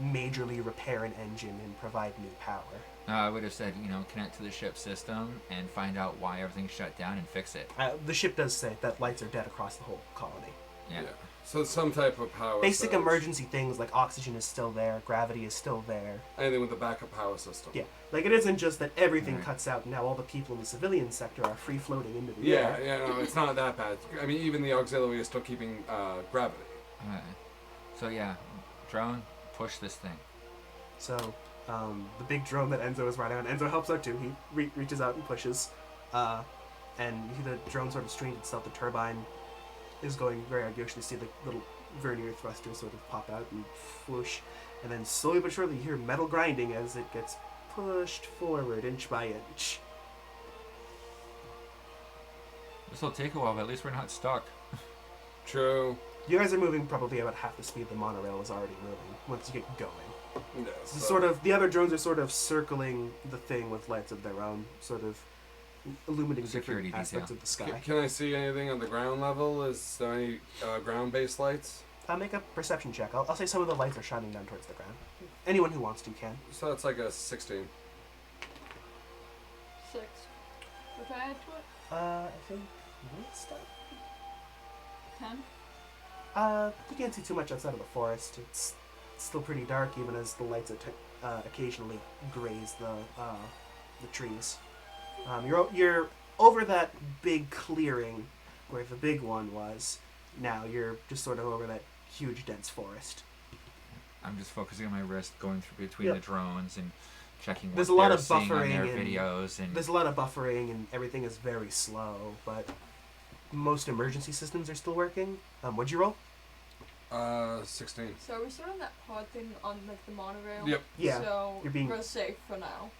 majorly repair an engine and provide new power. I would have said, connect to the ship system and find out why everything's shut down and fix it. The ship does say that lights are dead across the whole colony. Yeah. So some type of power. Basic surge. emergency things like oxygen is still there, gravity is still there. Anything with a backup power system. Yeah, like it isn't just that everything Right. cuts out and now all the people in the civilian sector are free floating into the Yeah, air. yeah, no, it's not that bad. I mean, even the auxiliary is still keeping gravity. Alright. So yeah, drone, push this thing. So, the big drone that Enzo is riding on, Enzo helps out too. He reaches out and pushes. And you see the drone sort of strain itself. The turbine is going very hard. You actually see the little vernier thrusters sort of pop out and whoosh. And then slowly but surely you hear metal grinding as it gets pushed forward inch by inch. This will take a while, but at least we're not stuck. True. You guys are moving probably about half the speed the monorail is already moving once you get going. Yeah, So sort of, the other drones are sort of circling the thing with lights of their own, sort of illuminating Security different aspects detail. of the sky. Can I see anything on the ground level? Is there any ground-based lights? I'll make a perception check. I'll say some of the lights are shining down towards the ground. Anyone who wants to can. So that's like a 16. 6. What do I add to it? I think stuff. 10? You can't see too much outside of the forest. It's still pretty dark, even as the lights occasionally graze the trees. You're over that big clearing where the big one was. Now you're just sort of over that huge dense forest. I'm just focusing on my wrist, going through between Yep. the drones and checking what There's a lot they're of seeing on buffering their and videos and There's a lot of buffering and everything is very slow, but most emergency systems are still working. What'd you roll? 16. So are we still on that pod thing on like the monorail? Yep. Yeah, So you're being- we're safe for now.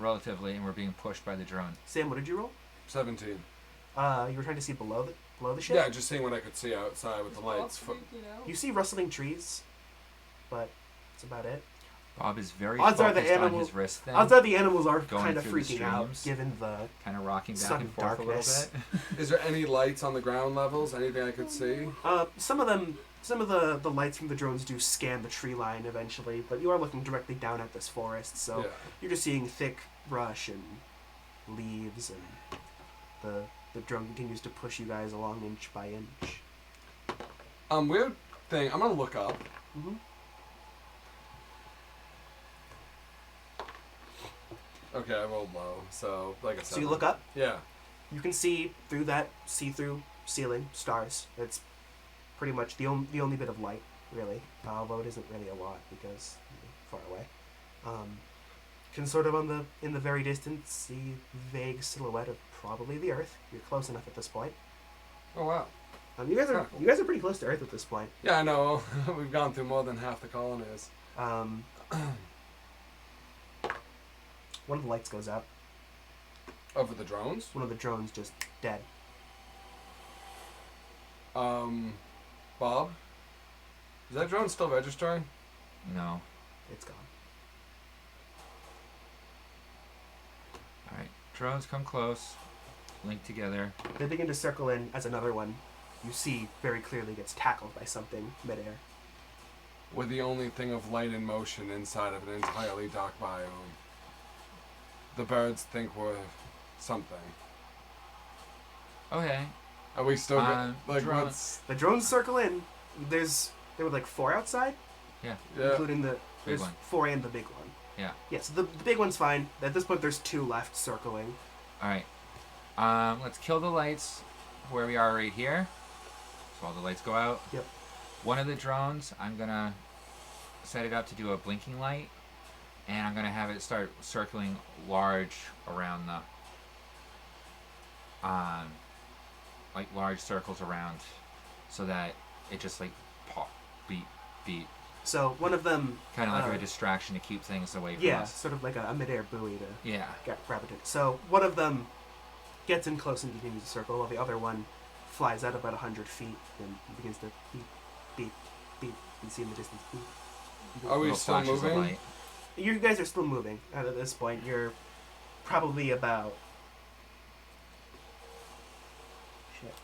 relatively, and we're being pushed by the drone. Sam, what did you roll? 17. You were trying to see below the ship? Yeah, just seeing what I could see outside with the Just lights. walk through, you know? You see rustling trees, but that's about it. Bob is very Odds are focused the on animal- his wrist thing, Odds are the animals are Going kind of through the freaking out, streams. given the kind of rocking back sudden and forth darkness. a little bit. Is there any lights on the ground levels? Anything I could see? some of them some of the lights from the drones do scan the tree line eventually, but you are looking directly down at this forest, so Yeah. you're just seeing thick brush and leaves, and the drone continues to push you guys along inch by inch. Weird thing. I'm gonna look up. Mm-hmm. Okay, I rolled low, so like I said. So you look up. Yeah. You can see through that see-through ceiling stars. It's pretty much the only bit of light, really. Although it isn't really a lot because you're far away. Can sort of in the very distance see vague silhouette of probably the Earth. You're close enough at this point. Oh wow. You guys are Kinda cool. you guys are pretty close to Earth at this point. Yeah, I know. We've gone through more than half the colonies. One of the lights goes out. Over the drones. One of the drones just dead. Bob. Is that drone still registering? No. It's gone. All right. Drones come close. Link together. They begin to circle in as another one, you see very clearly, gets tackled by something midair. We're the only thing of light in motion inside of an entirely dark biome. The birds think we're something. Okay. Are we still like drone- what's? The drones circle in. There were like 4 outside, Yeah. Yeah. including there's one. 4 and the big one. Yeah. Yeah, so the big one's fine. At this point, there's 2 left circling. All right. Let's kill the lights where we are right here. So all the lights go out. Yep. One of the drones, I'm gonna set it up to do a blinking light, and I'm gonna have it start circling large around the, like large circles around, so that it just like pop, beep, beep, So one of them, kind of like a distraction to keep things away from yeah, us. sort of like a midair buoy to Yeah. grab it. So one of them gets in close and continues to circle, while the other one flies out about 100 feet and begins to beep, beep, beep. You see in the distance, beep. beep. Are we Little still flashes of moving? light. You guys are still moving. At this point, you're probably about... Shit.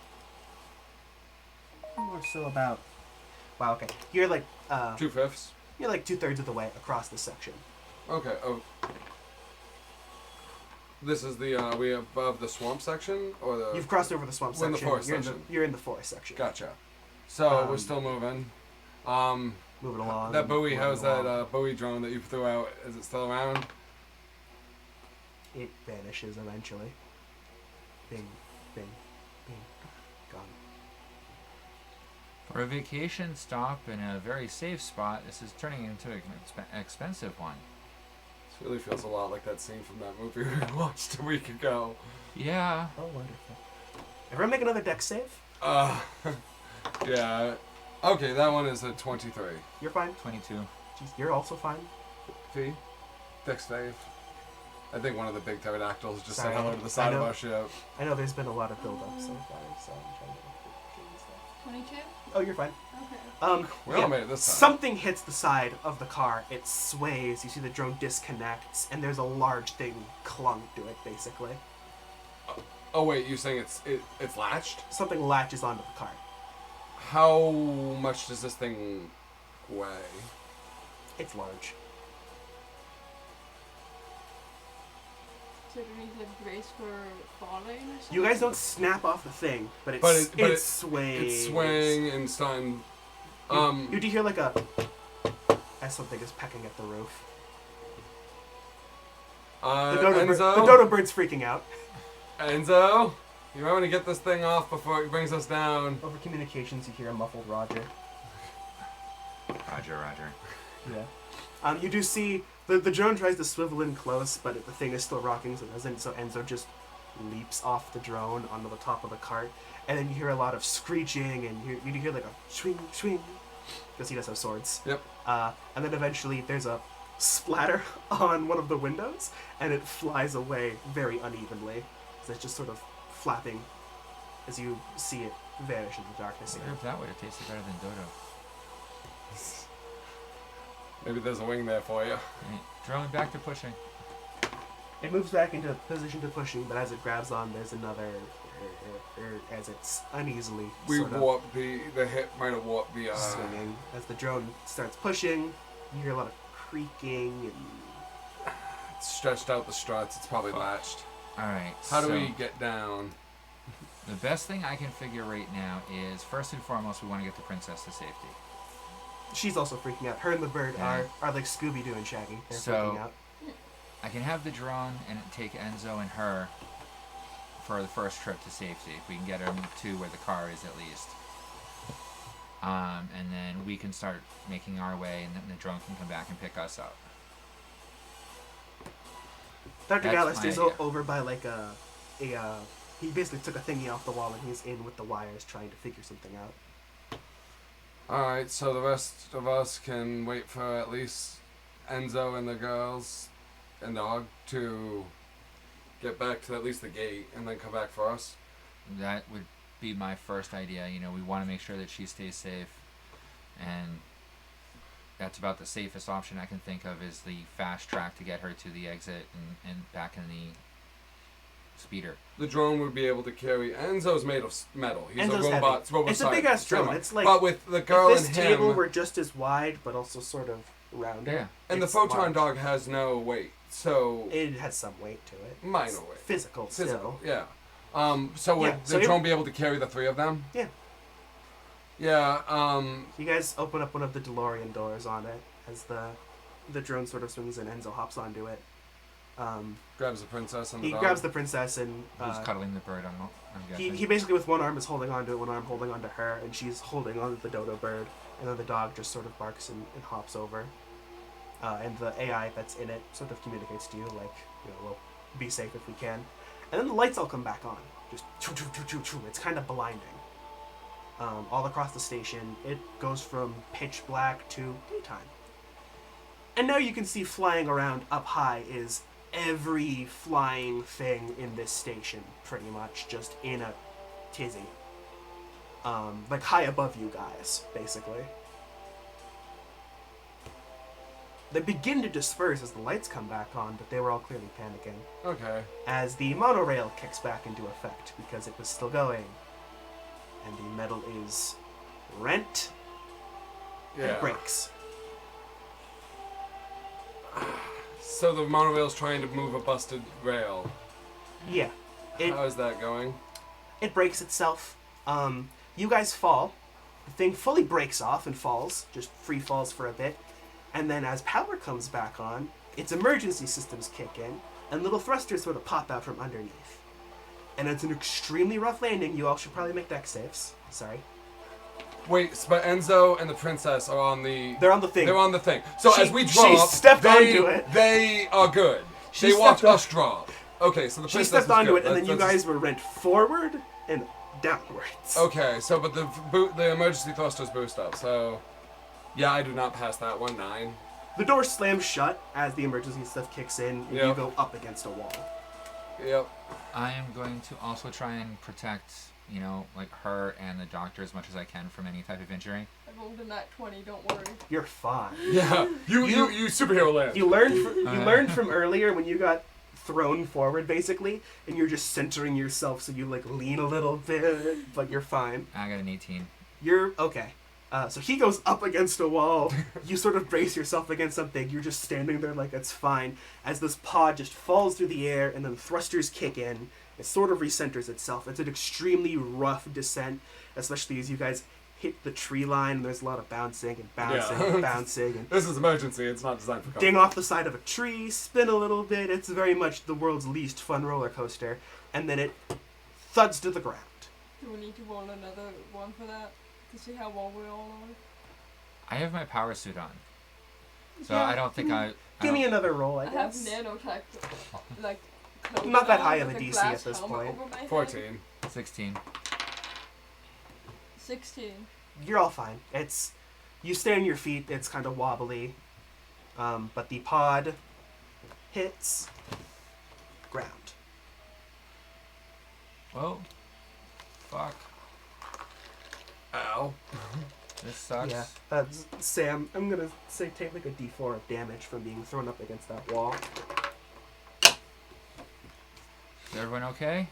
More so about... Wow, okay. You're like... 2/5. You're like 2/3 of the way across this section. Okay. Oh. This is the we above the swamp section or the. You've crossed over the swamp we're in section. the forest you're, section. You're in the forest section. Gotcha. So we're Um, still moving. Moving along. That buoy. moving How's along. that buoy drone that you threw out? Is it still around? It vanishes eventually. Bing, bing, bing. Gone. For a vacation stop in a very safe spot, this is turning into an expensive one. This really feels a lot like that scene from that movie we watched a week ago. Yeah. Oh, wonderful. Everyone make another dex save. Yeah. Okay, that one is a 23. You're fine. 22. Jeez, you're also fine. Fee? Dex save. I think one of the big pterodactyls just Sorry, said hello to the side I of know. our ship. I know there's been a lot of build-up so far, so I'm trying to get stuff. 22? Oh, you're fine. Okay. We all made it this time. Something hits the side of the car. It sways. You see the drone disconnects, and there's a large thing clung to it, basically. Oh wait, you're saying it's latched? Something latches onto the car. How much does this thing weigh? It's large. So do we need to brace for falling or something? You guys don't snap off the thing, but it sways. It's swaying and starting. You do hear like a as something is pecking at the roof. The Enzo? dodo bird's freaking out. Enzo? You might want to get this thing off before it brings us down. Over communications, you hear a muffled Roger. Roger, Roger. Yeah. You do see the drone tries to swivel in close, but the thing is still rocking, so it doesn't. So Enzo just leaps off the drone onto the top of the cart, and then you hear a lot of screeching, and you hear like a swing, swing, because he does have swords. Yep. And then eventually there's a splatter on one of the windows, and it flies away very unevenly. So it's just sort of flapping as you see it vanish in the darkness I again. wonder if that would have tasted better than Dodo. Maybe there's a wing there for you. Right. Drone back to pushing. It moves back into position to pushing, but as it grabs on, there's another as it's uneasily We sort of warped the hip might have warped the swinging. As the drone starts pushing, you hear a lot of creaking and stretched out the struts. It's probably latched. All right. How do so we get down? The best thing I can figure right now is first and foremost we want to get the princess to safety. she's also freaking out. Her and the bird Yeah. are like Scooby-Doo and Shaggy. They're So- freaking out. I can have the drone and take Enzo and her for the first trip to safety. If we can get them to where the car is at least. And then we can start making our way, and then the drone can come back and pick us up. Dr. That's Gallus my is idea. over by like he basically took a thingy off the wall and he's in with the wires trying to figure something out. Alright, so the rest of us can wait for at least Enzo and the girls and dog to get back to at least the gate and then come back for us. That would be my first idea. You know, we want to make sure that she stays safe, and that's about the safest option I can think of is the fast track to get her to the exit and back in the speeder. The drone would be able to carry. Enzo's made of metal. He's Enzo's a robot. heavy. It's a big ass drone. It's like but with the girl if this and table him, were just as wide but also sort of rounded. Yeah. and the it's photon large. dog has no weight, so It has some weight to it. minor It's weight. Physical, Physical, still. yeah. So would Yeah, so the it- drone be able to carry the three of them? Yeah. Yeah. You guys open up one of the DeLorean doors on it as the drone sort of swings in. Enzo hops onto it. Grabs the princess and the He dog. grabs the princess and Who's cuddling the bird? I'm guessing. he basically with one arm is holding onto it, one arm holding onto her, and she's holding onto the dodo bird, and then the dog just sort of barks and hops over. And the AI that's in it sort of communicates to you, like, you know, we'll be safe if we can. And then the lights all come back on. Just choo choo choo choo choo. It's kind of blinding. All across the station, it goes from pitch black to daytime. And now you can see flying around up high is every flying thing in this station, pretty much, just in a tizzy. Like high above you guys, basically. They begin to disperse as the lights come back on, but they were all clearly panicking. Okay. As the monorail kicks back into effect because it was still going. And the metal is rent Yeah. and breaks. So the monorail's trying to move a busted rail. Yeah. It How is that going? it breaks itself. You guys fall. The thing fully breaks off and falls, just free falls for a bit. And then as power comes back on, its emergency systems kick in, and little thrusters sort of pop out from underneath. And it's an extremely rough landing. You all should probably make deck saves. Sorry. Wait, but Enzo and the princess are on the. They're on the thing. They're on the thing. So She- as we she drop, stepped they, onto it. They are good. She They watch stepped on- us drop. Okay, so the She princess stepped is onto good. it, and then you That's- guys were rent forward and downwards. Okay, so but the emergency thrusters boost up. So yeah, I do not pass that one. 9. The door slams shut as the emergency stuff kicks in, and you Yep. go up against a wall. Yep. I am going to also try and protect, you know, like her and the doctor as much as I can from any type of injury. I rolled a nat 20, don't worry. You're fine. Yeah. You superhero land. You learned from earlier when you got thrown forward, basically, and you're just centering yourself, so you like lean a little bit, but you're fine. I got an 18. You're okay. So he goes up against a wall. You sort of brace yourself against something. You're just standing there like it's fine. As this pod just falls through the air and then thrusters kick in, it sort of recenters itself. It's an extremely rough descent, especially as you guys hit the tree line. And there's a lot of bouncing and bouncing Yeah. and bouncing and This is emergency. It's not designed for comfort. ding off the side of a tree, spin a little bit. It's very much the world's least fun roller coaster. And then it thuds to the ground. Do we need to roll another one for that? To see how well we all are? I have my power suit on, so Yeah. I don't think I. Give me another roll, I I have guess. nanotech, like, clothing Not that on high with of a a DC glass at this helmet point. over my head. 14. 16. 16. You're all fine. It's you stay on your feet. It's kind of wobbly, but the pod hits ground. Whoa. Fuck. Ow. This sucks. Yeah, Sam. I'm gonna say take like a D4 of damage from being thrown up against that wall. Is everyone okay?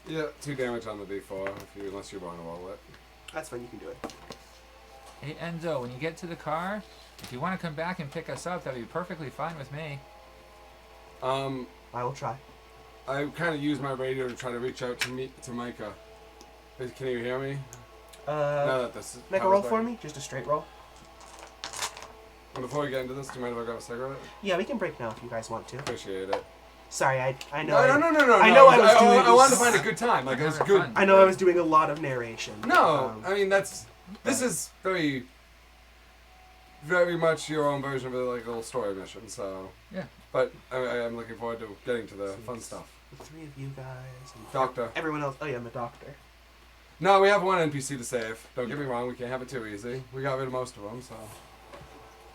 Yeah, 2 damage on the D4 unless you want to roll it. That's fine. You can do it. Hey Enzo, when you get to the car, if you want to come back and pick us up, that'd be perfectly fine with me. I will try. I kind of use my radio to try to reach out to Micah. Can you hear me? Now that this Make a roll for me. Just a straight roll. And before we get into this, do you mind if I grab a cigarette? Yeah, we can break now if you guys want to. Appreciate it. Sorry, I know. No. I know I was doing. I wanted to find a good time. Like, it was good. I know I was doing a lot of narration. No, I mean, this is very much your own version of a like little story mission. So Yeah. But I'm looking forward to getting to the fun stuff. The 3 of you guys. And Doctor. Everyone else. Oh yeah, I'm a doctor. No, we have one NPC to save. Don't get me wrong, we can't have it too easy. We got rid of most of them, so.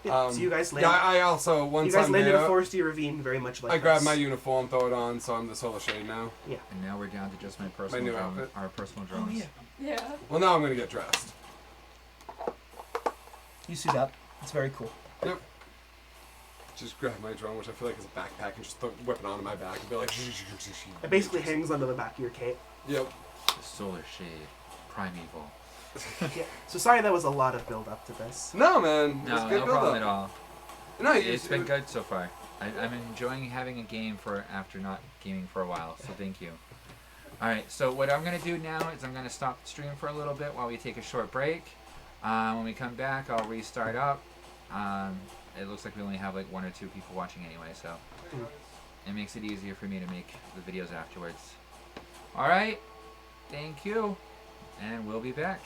Yeah, so you guys land. Yeah, I also once you guys I'm landed there, a foresty ravine, very much like I grab us. my uniform, throw it on, so I'm the Solar Shade now. And now we're down to just my personal new drone, outfit. our personal Oh drones. yeah. Yeah. Well, now I'm gonna get dressed. You suit up. It's very cool. Yep. Just grab my drone, which I feel like is a backpack, and just whip it onto my back and be like. It basically hangs onto the back of your cape. Yep. The Solar Shade, Primeval. Yeah. So sorry that was a lot of build up to this. No, man. No, It's good no problem at build-up. all. No, It's been good so far. I'm enjoying having a game for after not gaming for a while, so thank you. Alright, so what I'm going to do now is I'm going to stop the stream for a little bit while we take a short break. When we come back, I'll restart up. It looks like we only have like 1 or 2 people watching anyway, so it makes it easier for me to make the videos afterwards. Alright, thank you, and we'll be back.